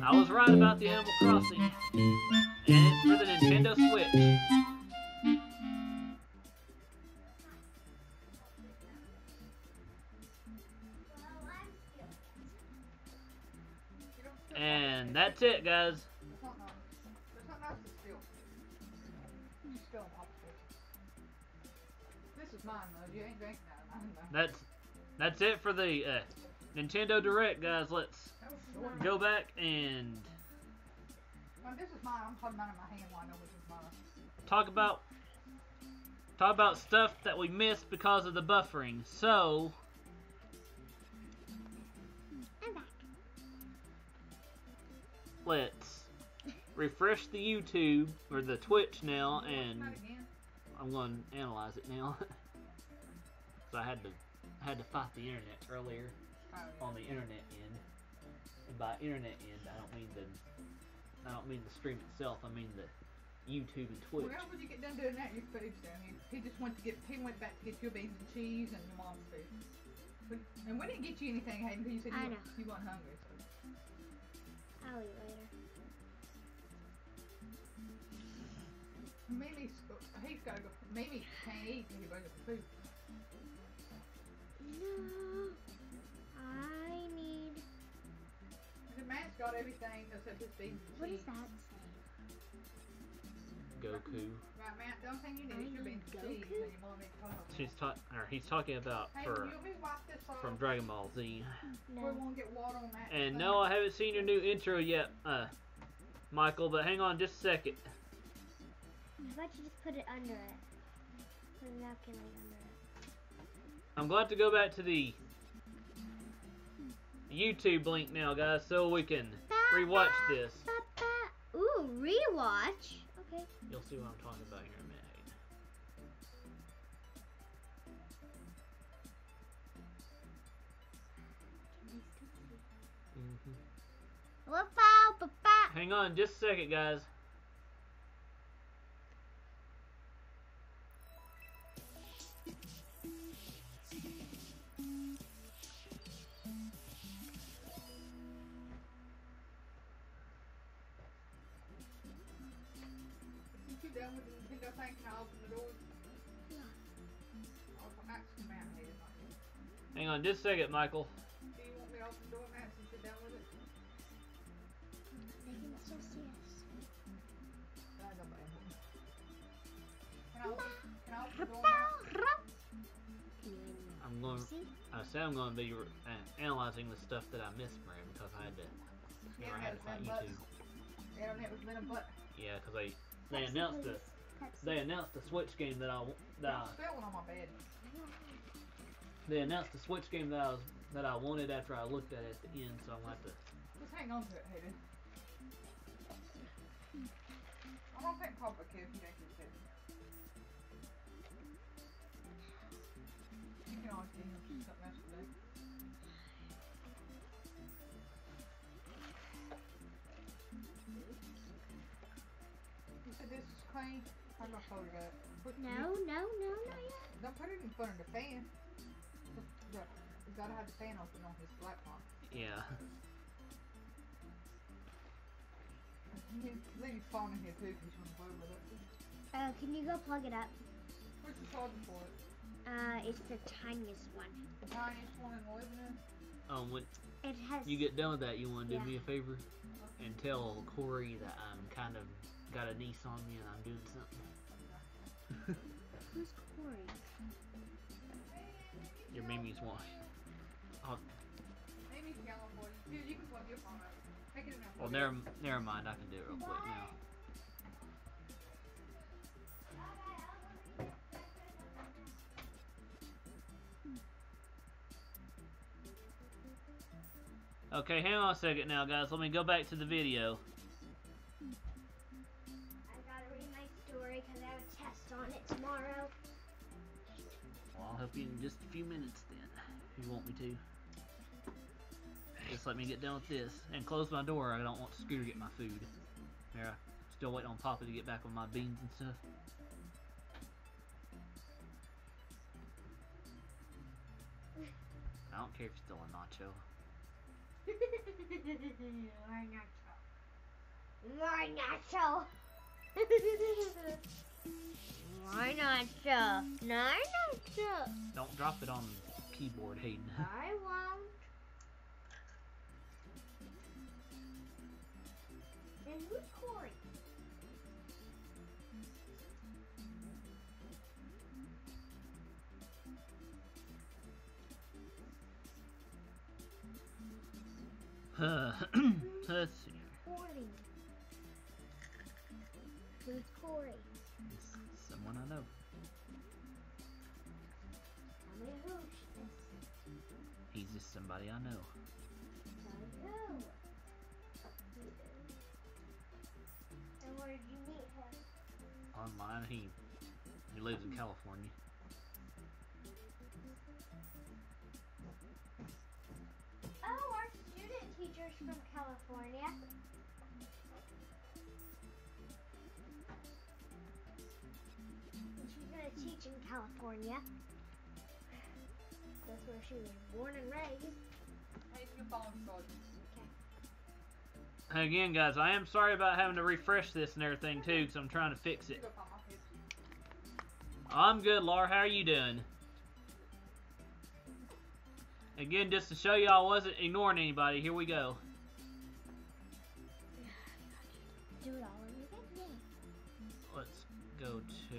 I was right about the Animal Crossing. And it's for the Nintendo Switch. And that's it, guys.
This is mine, though. You ain't drinking that.
That's it for the Nintendo Direct, guys. Let's go back and
this is mine. I'm holding mine in my hand while I know which is mine.
talk about stuff that we missed because of the buffering. So
I'm back.
Let's refresh the YouTube or the Twitch now, and I'm going to analyze it now. So I had to fight the internet earlier on the internet end. And by internet end, I don't mean the stream itself. I mean the YouTube and Twitch.
Well, when you get done doing that, your food's down here. He went back to get your beans and cheese and your mom's food. And we didn't get you anything, Hayden, because you said you weren't hungry. So.
I'll eat later.
He's got to go. Mimi can't eat because he brings up food.
No, I need.
The man's got everything except his beans and cheese.
What does that say?
Goku.
Right, Matt. The only thing you need is your beans and cheese, and your mom needs to
He's talking about from Dragon Ball Z.
No. We won't get water on that.
And no, I haven't seen your new intro yet, Michael. But hang on just a second.
How about you just put it under it? Put a napkin right under it.
I'm glad to go back to the YouTube link now, guys, so we can rewatch this.
Ooh, rewatch. Okay.
You'll see what I'm talking about here in a minute. Hang on just a second, guys.
You done with the Nintendo thing? Can I open the doors?
Hang on just a second, Michael.
Do you want me to open the door, Matt, since you're done with it?
They can still see us.
Can I open the door, Matt?
I'm going. I said I'm going to be analyzing the stuff that I missed, Mary, because I had to. I had to find YouTube.
Internet was been a butt.
Yeah, because they announced the Switch game that
I'm spilling on my bed.
They announced the Switch game that I wanted after I looked at it at the end, so I'm gonna have to.
Just hang on to it, Hayden. I don't think Papa cares if you don't get it. You can always get him something else to do. You said this is clean? How do I fold it up?
No, not yet.
Don't put it in front of the fan. You gotta have the fan open on his laptop.
Yeah.
Leave his phone in here too, because you want to play with it.
Can you go plug it up?
Where's the charger for it?
It's the tiniest one.
The tiniest one in the living room?
When
it has.
you get done with that, you want to do me a favor and tell Corey that I'm kind of got a niece on me and I'm doing something.
Who's Corey?
Your Mimi's wife.
Mimi's yelling for you. Dude, you can plug your phone up. Take it in there.
Well, never mind. I can do it real quick now. Okay, hang on a second now, guys. Let me go back to the video.
I gotta read my story because I have a test on it tomorrow.
Well, I'll help you in just a few minutes then, if you want me to. Just let me get done with this. And close my door. I don't want Scooter to get my food. There, I'm still waiting on Papa to get back with my beans and stuff. I don't care if you're still a nacho.
Why nacho? Why nacho? No nacho.
Don't drop it on the keyboard, Hayden.
I won't. And who's Corey?
Let's see.
Corey. Who's Corey?
It's someone I know.
Tell me who she is.
He's just somebody I know.
Tell me who. And where did you meet him?
Online. He lives in California.
Oh, our student teacher's from California. And she's gonna teach in California. That's where she was born and raised.
Hey, your phone started.
Okay.
Again, guys, I am sorry about having to refresh this and everything too, because I'm trying to fix it. I'm good, Laura. How are you doing? Again, just to show you I wasn't ignoring anybody, here we go.
Do it all over again? Yeah.
Let's go to...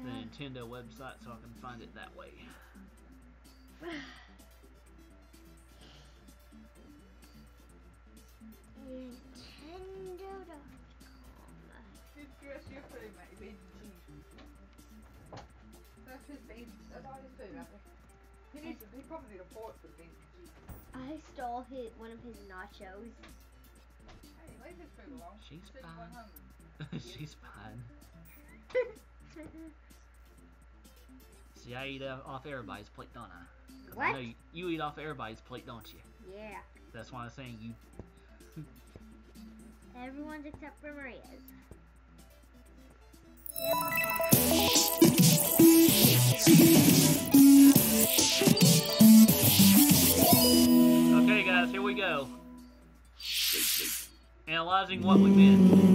the Nintendo website so I can find it that way.
Nintendo.com.
His dress your food, mate. Beans and cheese. That's his beans. That's all his food out there. He probably need a fork for beans and cheese.
I stole one of his nachos.
Hey, leave his food alone.
She's
He's
fine.
hungry.
She's fine. See, I eat off everybody's plate, don't I? 'Cause
What?
I know you eat off everybody's plate, don't you?
Yeah.
That's why I'm saying you.
Everyone's except for Maria's.
Okay, guys, here we go. Analyzing what we missed.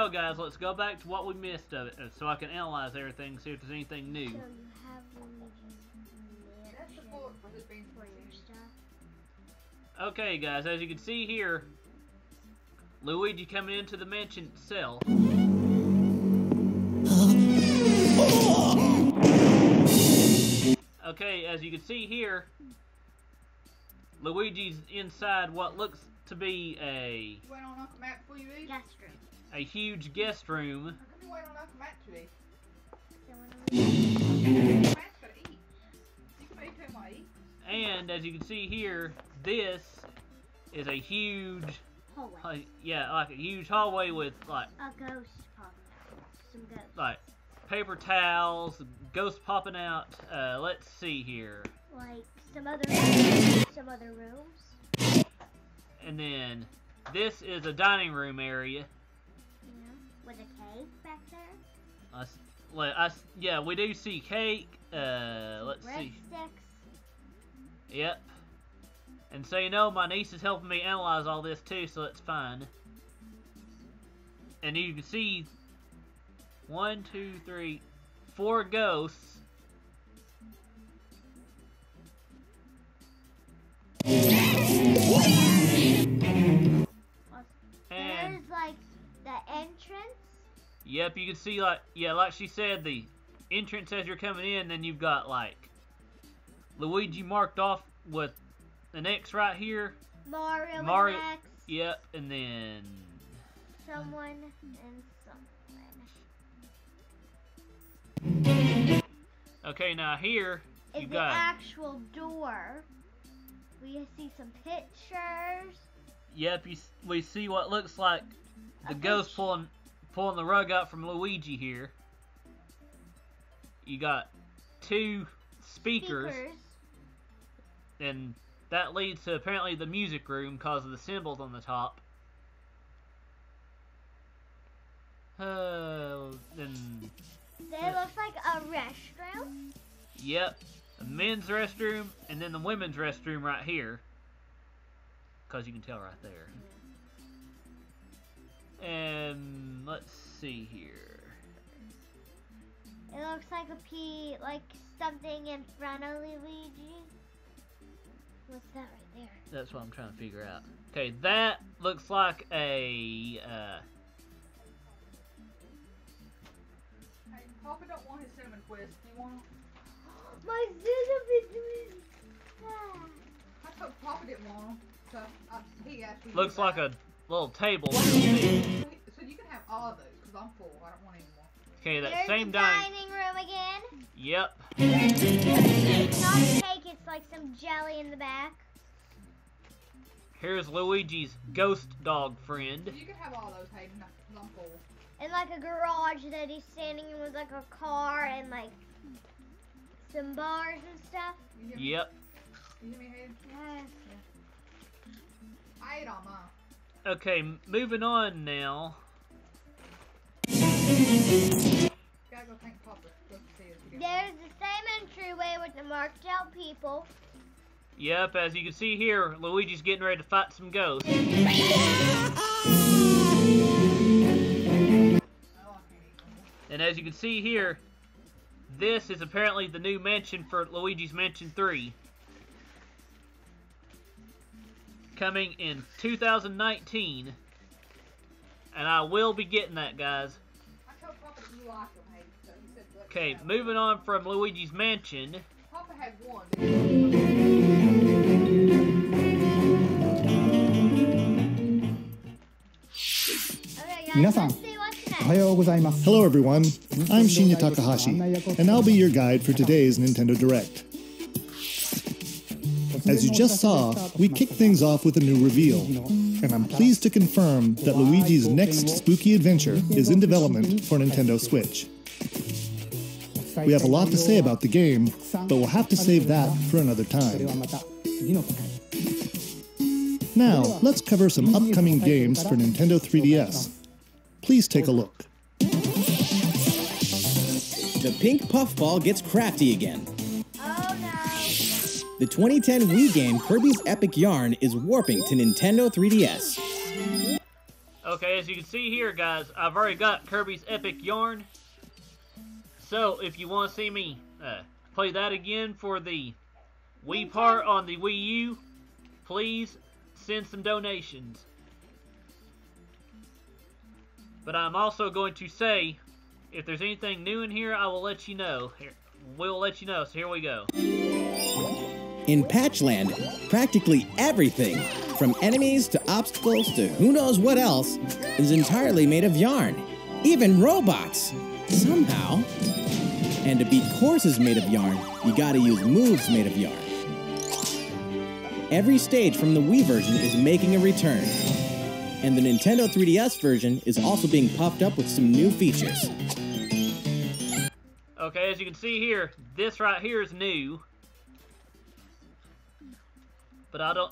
Guys, let's go back to what we missed of it so I can analyze everything, see if there's anything new.
So you have Luigi's for your stuff.
Okay, guys, as you can see here, Luigi coming into the mansion itself. Okay, as you can see here, Luigi's inside what looks to be a huge guest room. And as you can see here, this is a huge
hallway.
Yeah, like a huge hallway with like
a ghost popping out. Some ghosts.
Like paper towels, ghosts popping out. Let's see here.
Like some other rooms.
And then this is a dining room area.
With a cake back there?
Yeah, we do see cake. Let's see.
Breadsticks.
Yep. And so, you know, my niece is helping me analyze all this too, so it's fine. And you can see 1, 2, 3, 4 ghosts.
There's like the entrance.
Yep, you can see like she said, the entrance as you're coming in, then you've got like Luigi marked off with an X right here.
Mario. X.
Yep, and then
someone and someone.
Okay, now here
is
you
the
got
actual door. We see some pictures.
Yep, we see what looks like the ghost pulling the rug out from Luigi here. You got 2 speakers. And that leads to apparently the music room because of the symbols on the top. Then
it looks like a restroom.
Yep, a men's restroom and then the women's restroom right here. Because you can tell right there. And let's see here.
It looks like like something in front of Luigi. What's that right there?
That's what I'm trying to figure out. Okay, that looks like a
Hey, Papa don't want his cinnamon twist. Do you want him?
My cinnamon twist.
I told Papa didn't want him. So he actually
looks like a little table.
So you can have all of those, because I'm full. I don't want any more.
Okay, that
There's
same
the dining room again.
Yep.
It's not a cake, it's like some jelly in the back.
Here's Luigi's ghost dog friend.
You can have all those, Hayden, because I'm full.
And like a garage that he's standing in with like a car and like some bars and stuff.
Yep.
You hear me, Hayden?
Yes.
I ate all mine.
Okay, moving on now.
Gotta go thank Papa.
There's the same entryway with the marked out people.
Yep, as you can see here, Luigi's getting ready to fight some ghosts. And as you can see here, this is apparently the new mansion for Luigi's Mansion 3. Coming in 2019. And I will be getting that, guys.
I told Papa to like them, hey. So he said,
Okay, moving on from Luigi's Mansion.
Papa had one.
Hello everyone, I'm Shinya Takahashi, and I'll be your guide for today's Nintendo Direct. As you just saw, we kicked things off with a new reveal, and I'm pleased to confirm that Luigi's next spooky adventure is in development for Nintendo Switch. We have a lot to say about the game, but we'll have to save that for another time. Now, let's cover some upcoming games for Nintendo 3DS. Please take a look.
The pink puffball gets crafty again.
Oh no.
The 2010 Wii game Kirby's Epic Yarn is warping to Nintendo 3DS.
Okay, as you can see here, guys, I've already got Kirby's Epic Yarn. So, if you want to see me play that again for the Wii part on the Wii U, please send some donations. But I'm also going to say, if there's anything new in here, I will let you know. We'll let you know, so here we go.
In Patchland, practically everything, from enemies to obstacles to who knows what else, is entirely made of yarn. Even robots! Somehow. And to beat courses made of yarn, you gotta use moves made of yarn. Every stage from the Wii version is making a return. And the Nintendo 3DS version is also being puffed up with some new features.
Okay, as you can see here, this right here is new. But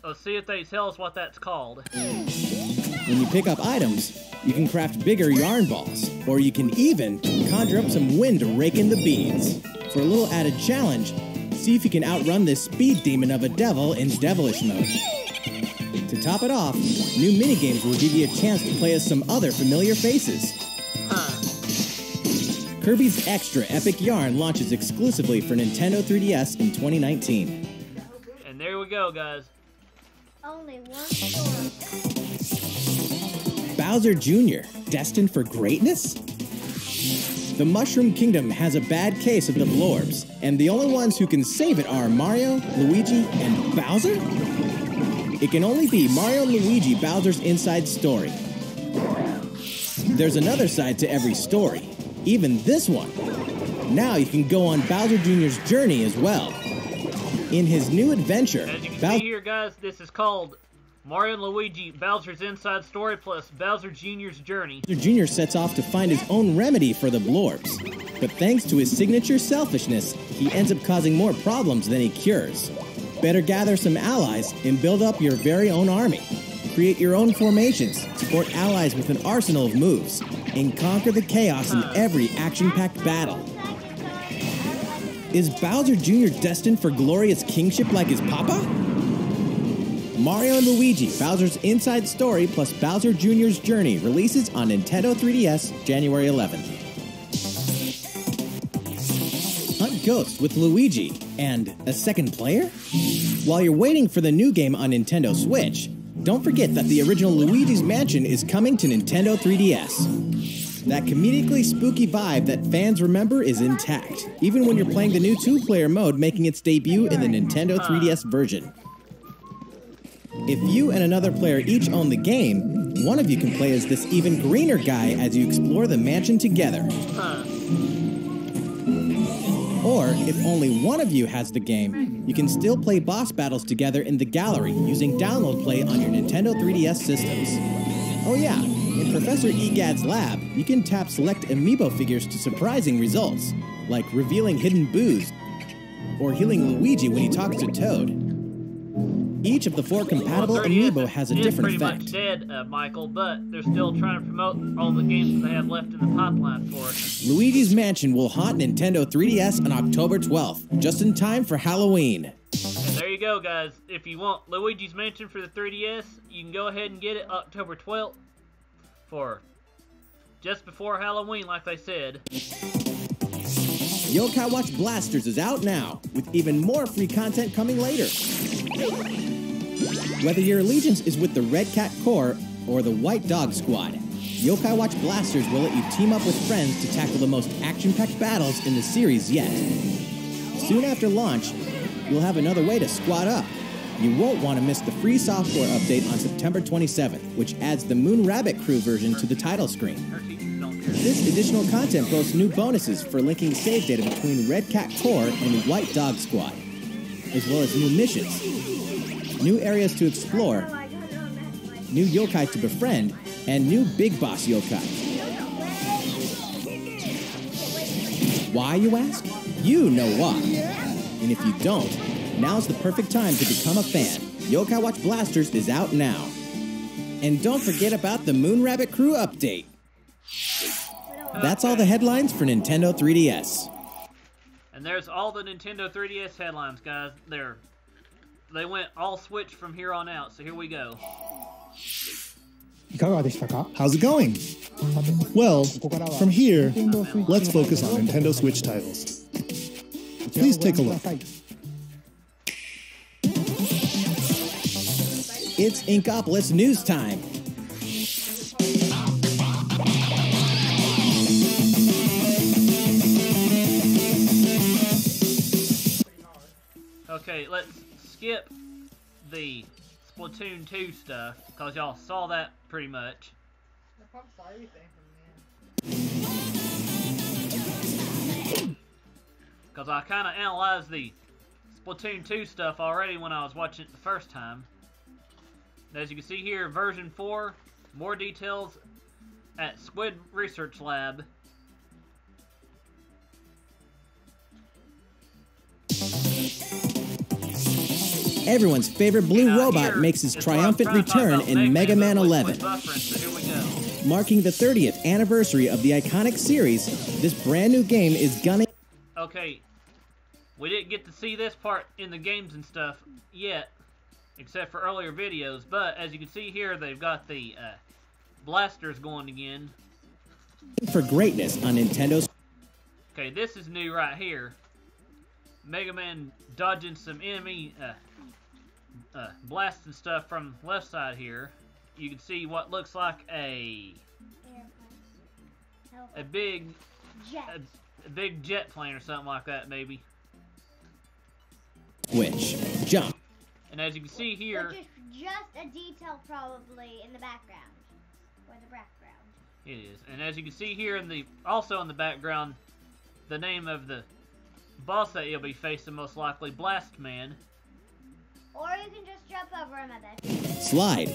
let's see if they tell us what that's called.
When you pick up items, you can craft bigger yarn balls, or you can even conjure up some wind to rake in the beads. For a little added challenge, see if you can outrun this speed demon of a devil in devilish mode. To top it off, new minigames will give you a chance to play as some other familiar faces. Kirby's Extra Epic Yarn launches exclusively for Nintendo 3DS in 2019.
And there we go, guys.
Only one store.
Bowser Jr., destined for greatness? The Mushroom Kingdom has a bad case of the Blorbs, and the only ones who can save it are Mario, Luigi, and Bowser? It can only be Mario and Luigi Bowser's Inside Story. There's another side to every story, even this one. Now you can go on Bowser Jr.'s journey as well. In his new adventure,
as you can see here, guys, this is called Mario and Luigi Bowser's Inside Story plus Bowser Jr.'s Journey.
Bowser Jr. sets off to find his own remedy for the Blorbs. But thanks to his signature selfishness, he ends up causing more problems than he cures. Better gather some allies and build up your very own army. Create your own formations, support allies with an arsenal of moves, and conquer the chaos in every action-packed battle. Is Bowser Jr. destined for glorious kingship like his papa? Mario and Luigi Bowser's Inside Story plus Bowser Jr.'s Journey releases on Nintendo 3DS January 11th. Hunt ghosts with Luigi and a second player? While you're waiting for the new game on Nintendo Switch, don't forget that the original Luigi's Mansion is coming to Nintendo 3DS. That comedically spooky vibe that fans remember is intact, even when you're playing the new two-player mode making its debut in the Nintendo 3DS version. If you and another player each own the game, one of you can play as this even greener guy as you explore the mansion together. Or, if only one of you has the game, you can still play boss battles together in the gallery using Download Play on your Nintendo 3DS systems. Oh yeah, in Professor Egad's lab, you can tap select amiibo figures to surprising results, like revealing hidden boos, or healing Luigi when he talks to Toad. Each of the 4 compatible amiibo has a different effect.
It's pretty much dead, Michael, but they're still trying to promote all the games that they have left in the pipeline for it.
Luigi's Mansion will haunt Nintendo 3DS on October 12th, just in time for Halloween.
And there you go, guys. If you want Luigi's Mansion for the 3DS, you can go ahead and get it October 12th for just before Halloween, like they said.
Yokai Watch Blasters is out now, with even more free content coming later. Whether your allegiance is with the Red Cat Corps or the White Dog Squad, Yokai Watch Blasters will let you team up with friends to tackle the most action-packed battles in the series yet. Soon after launch, you'll have another way to squad up. You won't want to miss the free software update on September 27th, which adds the Moon Rabbit Crew version to the title screen. This additional content boasts new bonuses for linking save data between Red Cat Corps and White Dog Squad, as well as new missions, new areas to explore, new yokai to befriend, and new Big Boss yokai. Why, you ask? You know why. And if you don't, now's the perfect time to become a fan. Yokai Watch Blasters is out now. And don't forget about the Moon Rabbit Crew update. That's all the headlines for Nintendo 3DS.
And there's all the Nintendo 3DS headlines, guys. They went all Switch from here on out, so here we go.
How's it going? Well, from here, let's focus on Nintendo Switch titles. Please take a look.
It's Inkopolis news time.
Okay, let's skip the Splatoon 2 stuff, because y'all saw that pretty much.
I probably saw everything from them.
Because I kind of analyzed the Splatoon 2 stuff already when I was watching it the first time. As you can see here, version 4, more details at Squid Research Lab.
Everyone's favorite blue robot makes his triumphant return in Mega Man 11. Marking the 30th anniversary of the iconic series, this brand new game is gunning...
Okay, we didn't get to see this part in the games and stuff yet, except for earlier videos, but as you can see here, they've got the blasters going again.
For greatness on Nintendo's...
Okay, this is new right here. Mega Man dodging some enemy blasts and stuff from left side here. You can see what looks like a big jet plane or something like that, maybe.
Which jump.
And as you can see here,
which is just a detail probably in the background, or the background.
It is, and as you can see here also in the background, the name of the boss that you'll be facing, most likely Blast Man.
Or you can just jump over him, I bet.
Slide.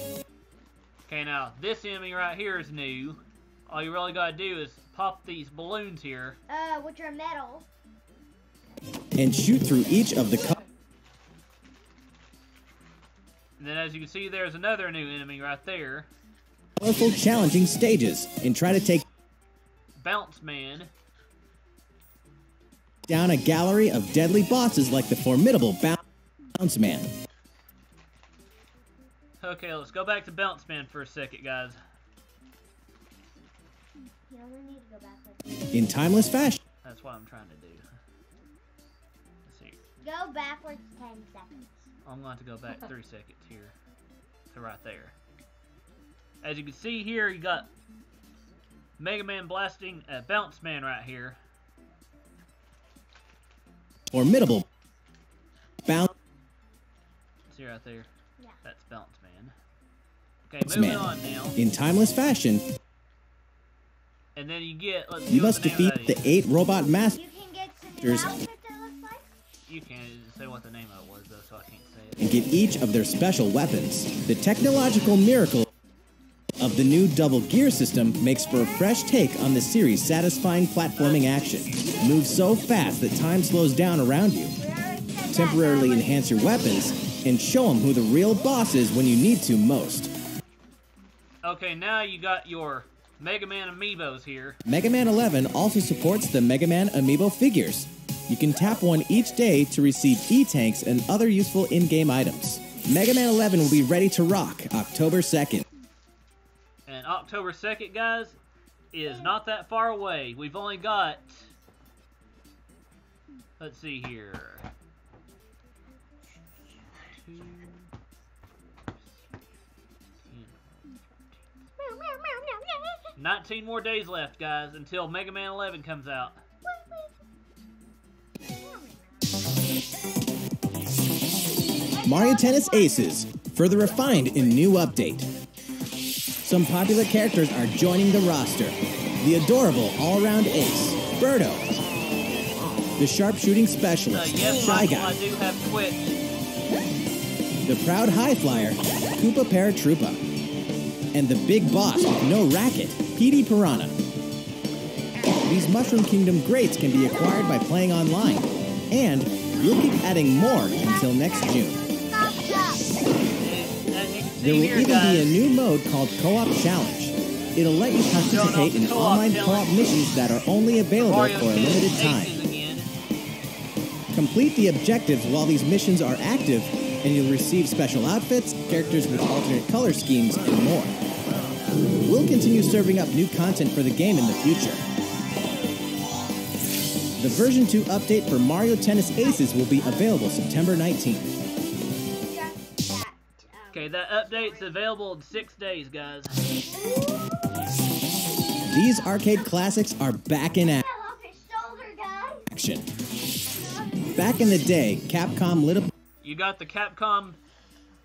Okay, now this enemy right here is new. All you really gotta do is pop these balloons here.
Which are metal.
And shoot through each of the...
And then as you can see, there's another new enemy right there.
Powerful, challenging stages, and try to take...
Bounce Man.
Down a gallery of deadly bosses like the formidable Bounce Man.
Okay, let's go back to Bounce Man for a second, guys.
You only need to go backwards.
In timeless fashion.
That's what I'm trying to do. Let's see.
Go backwards 10 seconds.
I'm going to go back 3 seconds here. To right there. As you can see here, you got Mega Man blasting Bounce Man right here.
Formidable Bounce.
See right there?
Yeah.
That's Bounce Man. Okay, moving on now.
In timeless fashion.
And then you get,
you must defeat the 8 robot masters.
You can get some new outfits, it looks like.
You can't say what the name of it was, though, so I can't say it.
And get each of their special weapons. The technological miracle of the new double gear system makes for a fresh take on the series' satisfying platforming action. Move so fast that time slows down around you. Temporarily enhance your weapons, and show them who the real boss is when you need to most.
Okay, now you got your Mega Man amiibos here.
Mega Man 11 also supports the Mega Man amiibo figures. You can tap one each day to receive E-Tanks and other useful in-game items. Mega Man 11 will be ready to rock October 2nd.
And October 2nd, guys, is not that far away. We've only got... Let's see here. 2... 19 more days left, guys, until Mega Man 11 comes out.
Mario Tennis Aces, further refined in new update. Some popular characters are joining the roster. The adorable all-around ace, Birdo. The sharpshooting specialist,
Yes,
Shy
Michael,
Guy.
I do have Twitch.
The proud high flyer, Koopa Paratroopa. And the big boss with no racket, Petey Piranha. These Mushroom Kingdom greats can be acquired by playing online. And we'll keep adding more until next June. There will even be a new mode called Co-op Challenge. It'll let you participate in online co-op missions that are only available for a limited time. Complete the objectives while these missions are active, and you'll receive special outfits, characters with alternate color schemes, and more. We'll continue serving up new content for the game in the future. The version 2 update for Mario Tennis Aces will be available September 19th.
Okay, that update's available in 6 days, guys.
These arcade classics are back in action. Back in the day, Capcom lit up
You got the Capcom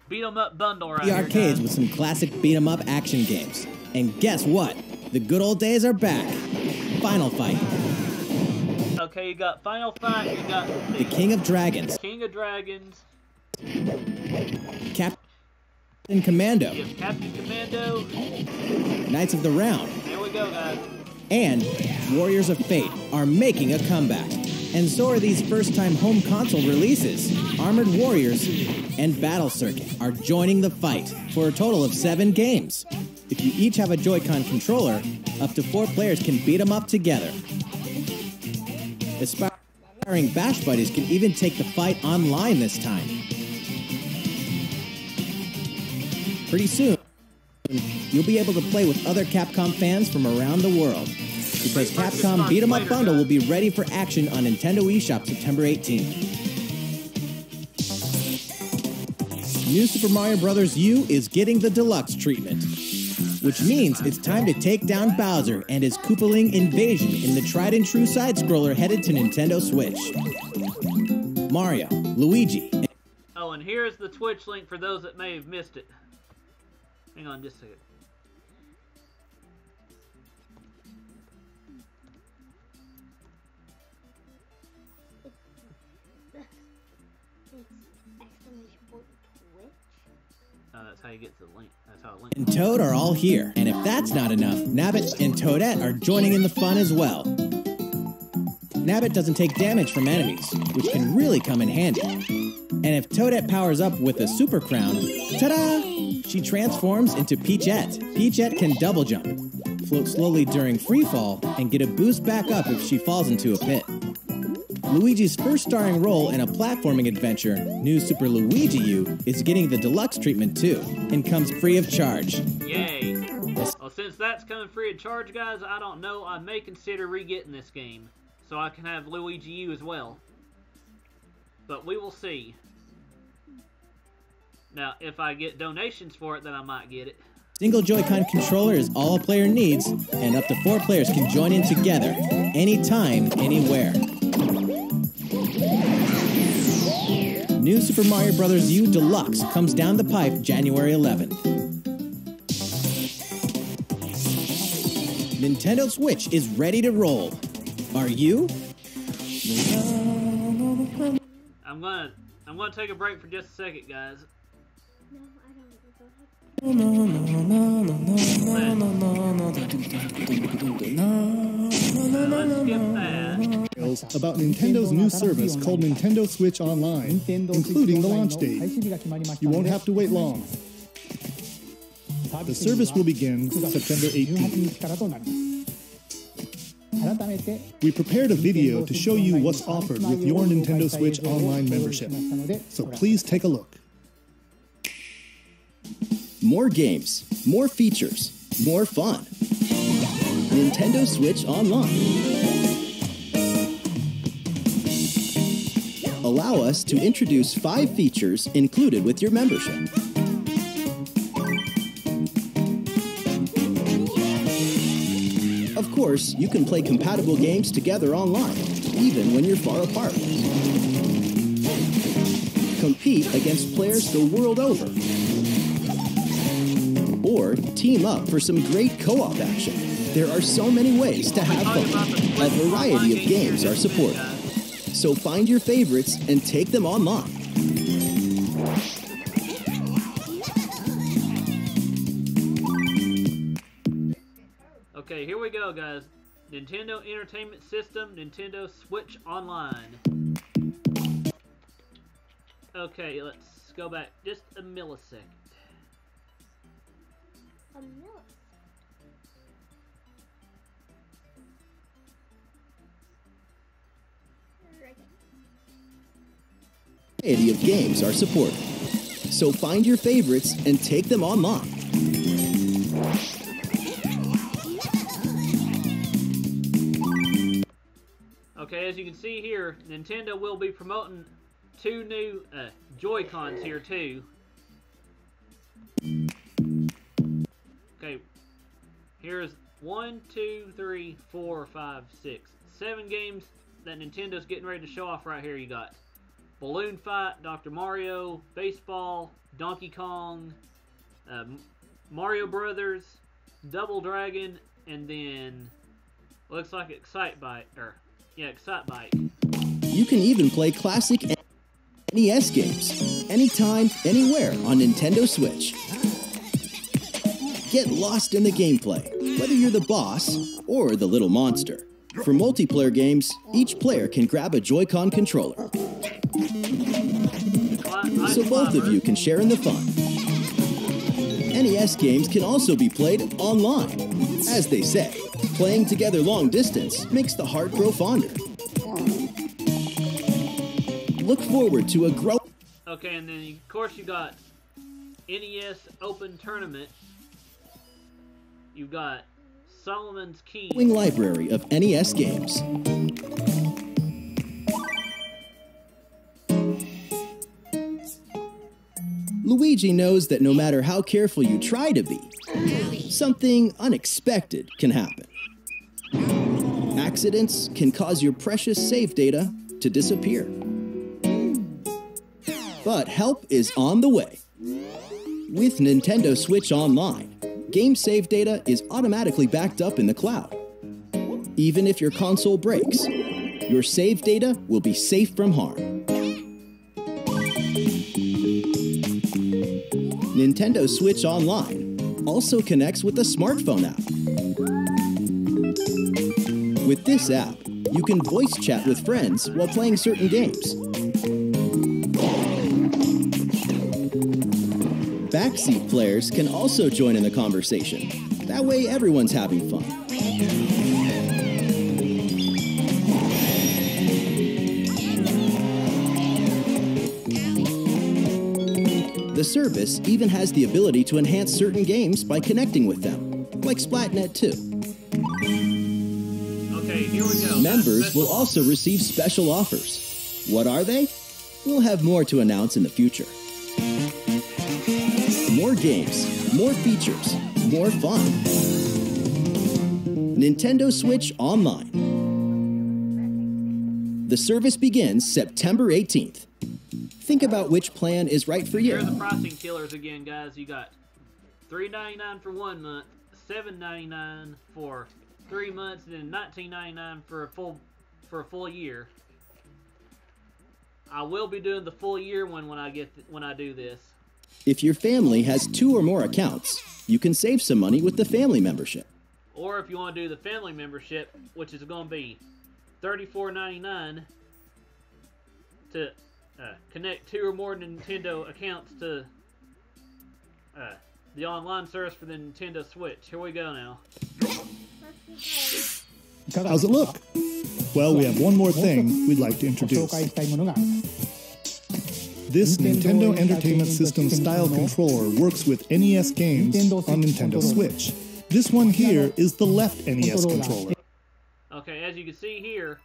beat 'em up bundle right
the
here,
arcades
guys.
with some classic beat 'em up action games. And guess what? The good old days are back. Final Fight.
Okay, you got Final Fight, you got
The King of Dragons.
King of Dragons,
Captain Commando.
you have Captain Commando.
Knights of the Round.
There we go, guys.
And Warriors of Fate are making a comeback. And so are these first-time home console releases. Armored Warriors and Battle Circuit are joining the fight for a total of 7 games. If you each have a Joy-Con controller, up to 4 players can beat them up together. Aspiring Bash Buddies can even take the fight online this time. Pretty soon, you'll be able to play with other Capcom fans from around the world. Because Capcom Beat 'em Up Bundle will be ready for action on Nintendo eShop September 18th. New Super Mario Bros. U is getting the deluxe treatment, which means it's time to take down Bowser and his Koopaling invasion in the tried-and-true side-scroller headed to Nintendo Switch. Mario, Luigi...
Oh, and here's the Twitch link for those that may have missed it. Hang on just a second. That's how you get to the link. That's how it links.
and Toad are all here. And if that's not enough, Nabbit and Toadette are joining in the fun as well. Nabbit doesn't take damage from enemies, which can really come in handy. And if Toadette powers up with a Super Crown, ta-da! She transforms into Peachette. Peachette can double jump, float slowly during free fall, and get a boost back up if she falls into a pit. Luigi's first starring role in a platforming adventure, New Super Luigi U, is getting the deluxe treatment too, and comes free of charge.
Yay! Well, since that's coming free of charge, guys, I don't know. I may consider re-getting this game, so I can have Luigi U as well. But we will see. Now, if I get donations for it, then I might get it.
Single Joy-Con controller is all a player needs, and up to 4 players can join in together, anytime, anywhere. New Super Mario Bros. U Deluxe comes down the pipe January 11th. Nintendo Switch is ready to roll. Are you?
I'm gonna take a break for just a second, guys.
About Nintendo's new service called Nintendo Switch Online, including the launch date. You won't have to wait long. The service will begin September 18th. We prepared a video to show you what's offered with your Nintendo Switch Online membership, so please take a look.
More games, more features, more fun. Nintendo Switch Online. Allow us to introduce 5 features included with your membership.
course, you can play compatible games together online, even when you're far apart. Compete against players the world over. Or team up for some great co-op action. There are so many ways to have fun. A variety of games are supported. So find your favorites and take them online.
Okay, here we go, guys. Nintendo Entertainment System, Nintendo Switch Online. Okay, let's go back just a millisecond.
A millisecond.
Variety of games are supported. So find your favorites and take them online.
Okay, as you can see here, Nintendo will be promoting 2 new Joy-Cons here too. Okay, here's 1, 2, 3, 4, 5, 6, 7 games that Nintendo's getting ready to show off right here. You got Balloon Fight, Dr. Mario, Baseball, Donkey Kong, Mario Brothers, Double Dragon, and then looks like Excite Bike.
You can even play classic NES games anytime, anywhere on Nintendo Switch. Get lost in the gameplay, whether you're the boss or the little monster. For multiplayer games, each player can grab a Joy-Con controller. So both of you can share in the fun. NES games can also be played online. As they say, playing together long distance makes the heart grow fonder. Look forward to a
Okay, and then of course you got NES Open Tournament. You've got Solomon's Key.
Library of NES games. Luigi knows that no matter how careful you try to be, something unexpected can happen. Accidents can cause your precious save data to disappear. But help is on the way. With Nintendo Switch Online, game save data is automatically backed up in the cloud. Even if your console breaks, your save data will be safe from harm. Nintendo Switch Online also connects with the smartphone app. With this app, you can voice chat with friends while playing certain games. Backseat players can also join in the conversation. That way everyone's having fun. The service even has the ability to enhance certain games by connecting with them, like Splatnet 2.
Okay, here we go.
Members will also receive special offers. What are they? We'll have more to announce in the future. More games, more features, more fun. Nintendo Switch Online. The service begins September 18th. Think about which plan is right for you.
Here are the pricing killers again, guys. You got $3.99 for 1 month, $7.99 for 3 months, and then $19.99 for a full year. I will be doing the full year one when I do this.
If your family has 2 or more accounts, you can save some money with the family membership.
Or if you want to do the family membership, which is going to be $34.99 to connect 2 or more Nintendo accounts to the online service for the Nintendo Switch. Here we go now.
How's it look? Well, we have one more thing we'd like to introduce. This Nintendo Entertainment System style controller works with NES games on Nintendo Switch. This one here is the left NES controller.
Okay, as you can see here,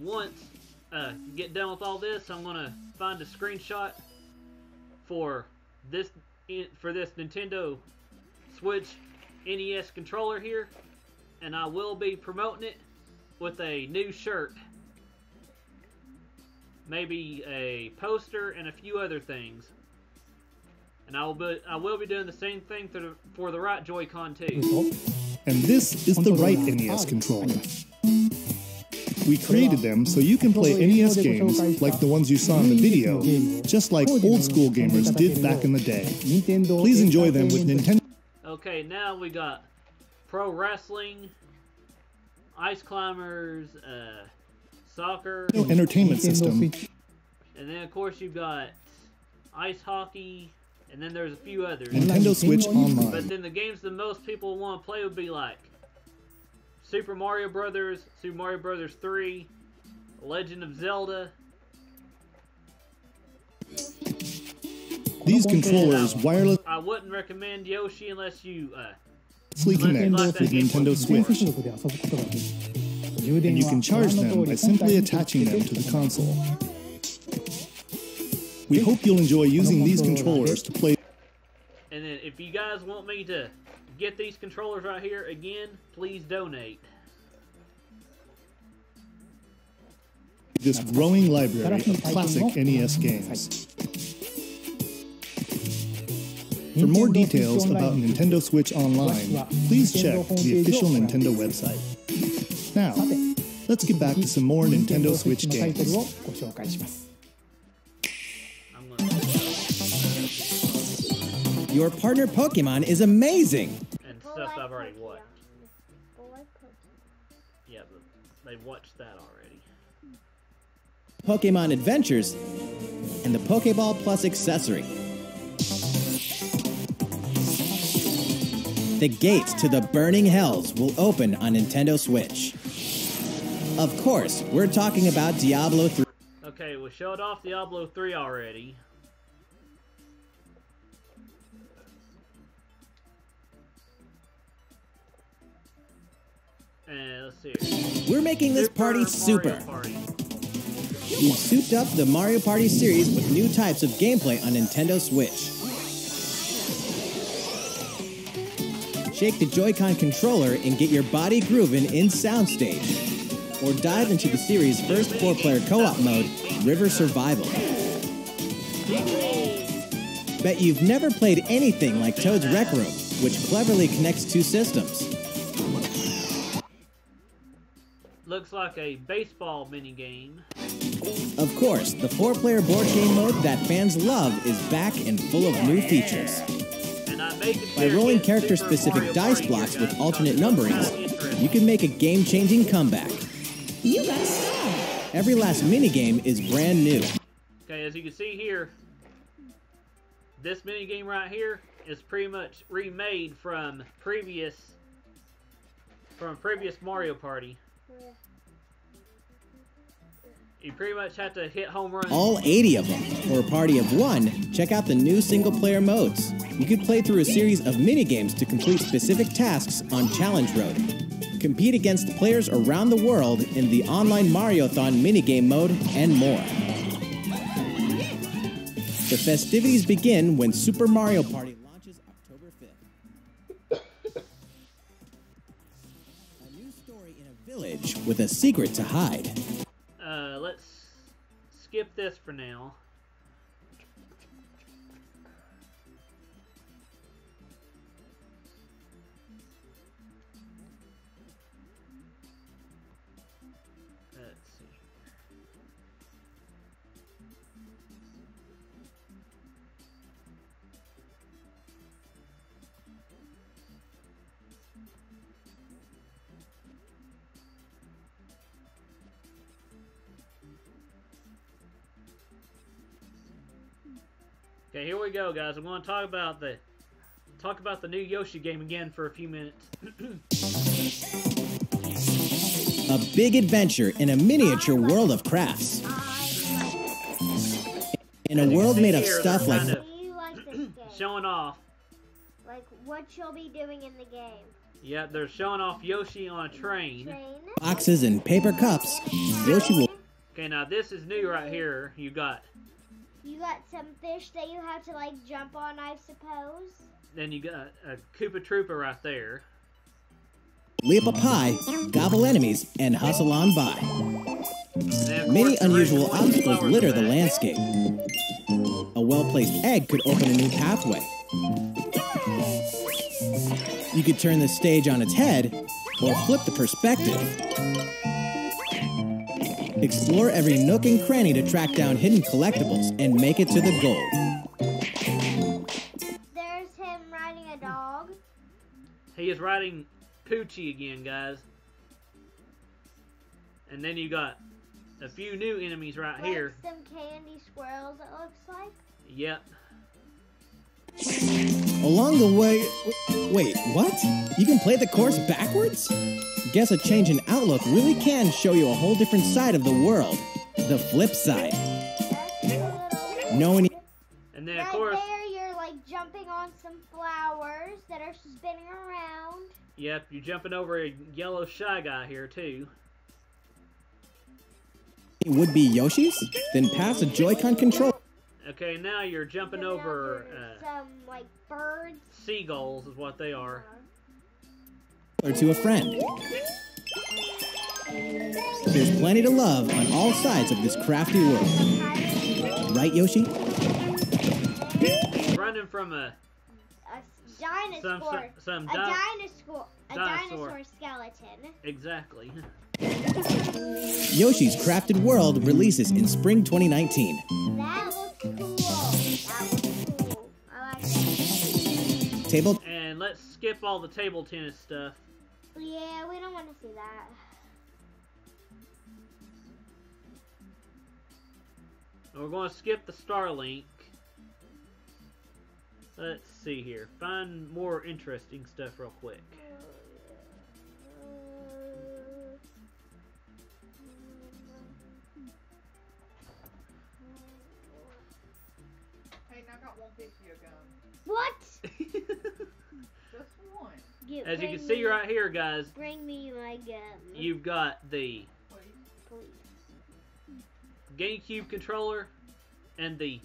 once get done with all this, I'm gonna find a screenshot for this Nintendo Switch NES controller here, and I will be promoting it with a new shirt. Maybe a poster and a few other things. And I will be doing the same thing for the right Joy-Con too.
And this is the right NES controller. We created them so you can play NES games like the ones you saw in the video, just like old school gamers did back in the day. Please enjoy them with Nintendo.
Okay, now we got pro wrestling, ice climbers, soccer,
entertainment system.
And then of course you've got ice hockey, and then there's a few others.
Nintendo Switch Online.
But then the games that most people want to play would be like Super Mario Brothers, Super Mario Brothers 3, Legend of Zelda.
These controllers wireless.
I wouldn't recommend Yoshi unless you
connect with Nintendo Switch. And you can charge them by simply attaching them to the console. We hope you'll enjoy using these controllers to play.
And then if you guys want me to get these controllers right here again, please donate.
This growing library of classic NES games. For more details about Nintendo Switch Online, please check the official Nintendo website. Now, let's get back to some more Nintendo Switch games.
Your partner Pokemon is amazing!
And stuff I've already watched. Yeah, but they've watched that already.
Pokemon Adventures, and the Pokeball Plus accessory. The gates to the burning hells will open on Nintendo Switch. Of course, we're talking about Diablo 3.
Okay, we showed off Diablo 3 already. And let's see here.
We're making this party super. We've souped up the Mario Party series with new types of gameplay on Nintendo Switch. Shake the Joy-Con controller and get your body grooving in Soundstage. Or dive into the series' first 4-player co-op mode, River Survival. Bet you've never played anything like Toad's Rec Room, which cleverly connects two systems.
Looks like a baseball minigame.
Of course, the 4-player board game mode that fans love is back and full of new features. By rolling character-specific dice blocks with alternate numberings, you can make a game-changing comeback.
You got a star!
Every last minigame is brand new.
Okay, as you can see here, this minigame right here is pretty much remade from previous Mario Party. You pretty much have to hit home runs.
All 80 of them. For a party of 1, check out the new single-player modes. You can play through a series of minigames to complete specific tasks on Challenge Road. Compete against players around the world in the online Mariothon minigame mode, and more. The festivities begin when Super Mario Party launches October 5th. A new story in a village with a secret to hide.
Let's skip this for now. Let's see. Okay, here we go, guys. I'm going to talk about the new Yoshi game again for a few minutes.
A big adventure in a miniature world of crafts. In a world made of stuff like
showing off.
Like what you'll be doing in the game.
Yeah, they're showing off Yoshi on a train.
Boxes and paper cups. Yoshi will.
Okay, now this is new right here. You got
some fish that you have to like jump on, I suppose.
then you got a Koopa Troopa right there.
Leap up high, gobble enemies, and hustle on by. Many unusual obstacles litter the landscape. A well-placed egg could open a new pathway. You could turn the stage on its head, or flip the perspective. Explore every nook and cranny to track down hidden collectibles and make it to the goal.
There's him riding a dog.
He is riding Poochie again, guys. And then you got a few new enemies right here.
Some candy squirrels, it looks like.
Yep.
Along the way... Wait, what? You can play the course backwards? Guess a change in outlook really can show you a whole different side of the world. The flip side.
And then, of course...
Right there, you're like jumping on some flowers that are spinning around.
Yep, you're jumping over a yellow Shy Guy here, too.
It would be Yoshi's? Then pass a Joy-Con control.
Okay, now you're jumping over
some like birds.
Seagulls is what they are.
Or to a friend. There's plenty to love on all sides of this crafty world. Right, Yoshi?
Running from a
dinosaur. A dinosaur skeleton.
Exactly.
Yoshi's Crafted World releases in spring 2019.
That looks cool. That looks cool. I like that.
Table.
And let's skip all the table tennis stuff.
Yeah, we don't want to see that.
And we're going to skip the Starlink. Let's see here. Find more interesting stuff real quick.
Hey, now I got 150 a gun.
What?
Just one.
As you can see right here, guys.
Bring me my gun.
You've got the
Please.
GameCube controller and the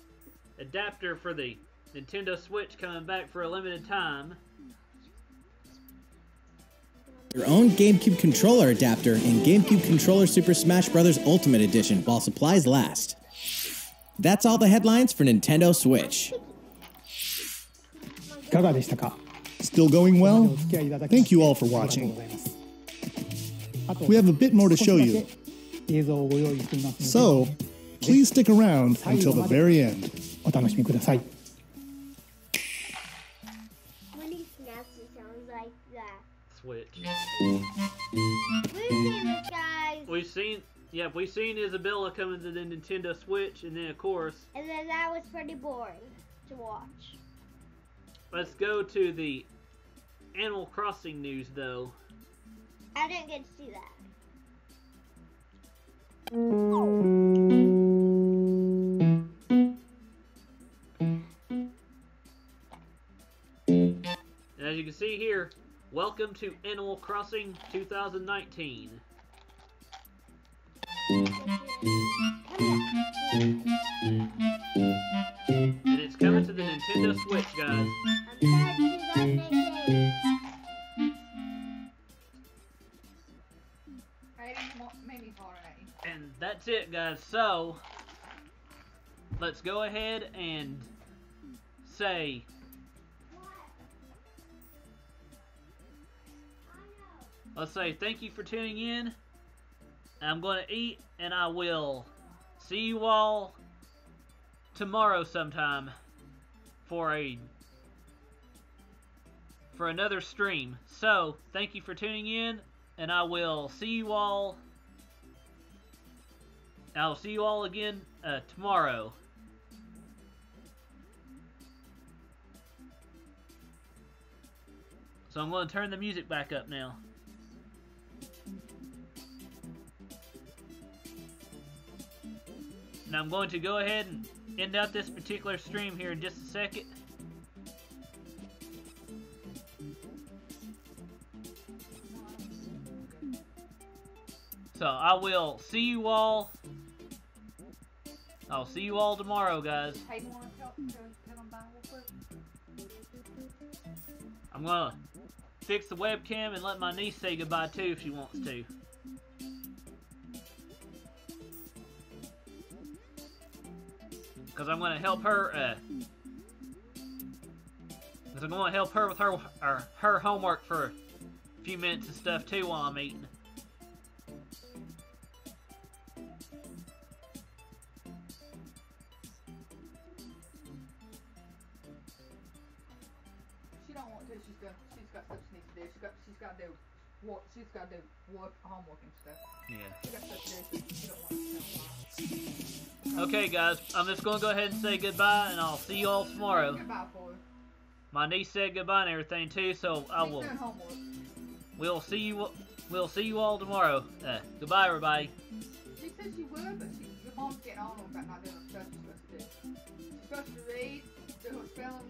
adapter for the Nintendo Switch coming back for a limited time.
Your own GameCube controller adapter in GameCube Controller Super Smash Bros. Ultimate Edition while supplies last. That's all the headlines for Nintendo Switch.
Still going well? Thank you all for watching. We have a bit more to show you. So, please stick around until the very end.
When he snaps, it sounds like that.
Switch.
We've seen this, guys.
We've seen Isabella coming to the Nintendo Switch, and then of course...
And then that was pretty boring to watch.
Let's go to the Animal Crossing news, though.
I didn't get to see that.
As you can see here, welcome to Animal Crossing 2019. And it's coming to the Nintendo Switch, guys. And that's it, guys. So, let's go ahead and say... Let's say thank you for tuning in. I'm going to eat, and I will see you all tomorrow sometime for another stream. So, thank you for tuning in, and I will see you all. I'll see you all again tomorrow. So I'm going to turn the music back up now. And I'm going to go ahead and end out this particular stream here in just a second. So I will see you all. I'll see you all tomorrow, guys.
Hey, you want to tell them bye real quick?
gonna fix the webcam and let my niece say goodbye too if she wants to. Because I'm gonna help her. Because I'm gonna help her with her homework for a few minutes and stuff too while I'm eating.
She don't want to. She's got stuff she needs to do. She's got to do work. She's got to do homework and stuff.
Yeah.
She got stuff to do. She don't want to.
Okay, guys, I'm just gonna go ahead and say goodbye, and I'll see you all tomorrow.
Goodbye for her.
My niece said goodbye and everything too, so I will.
She's doing homework.
We'll see you all tomorrow. Goodbye, everybody.
She said she would, but your mom's getting on about not doing the stuff she's supposed to do. She's supposed to read, do her spelling.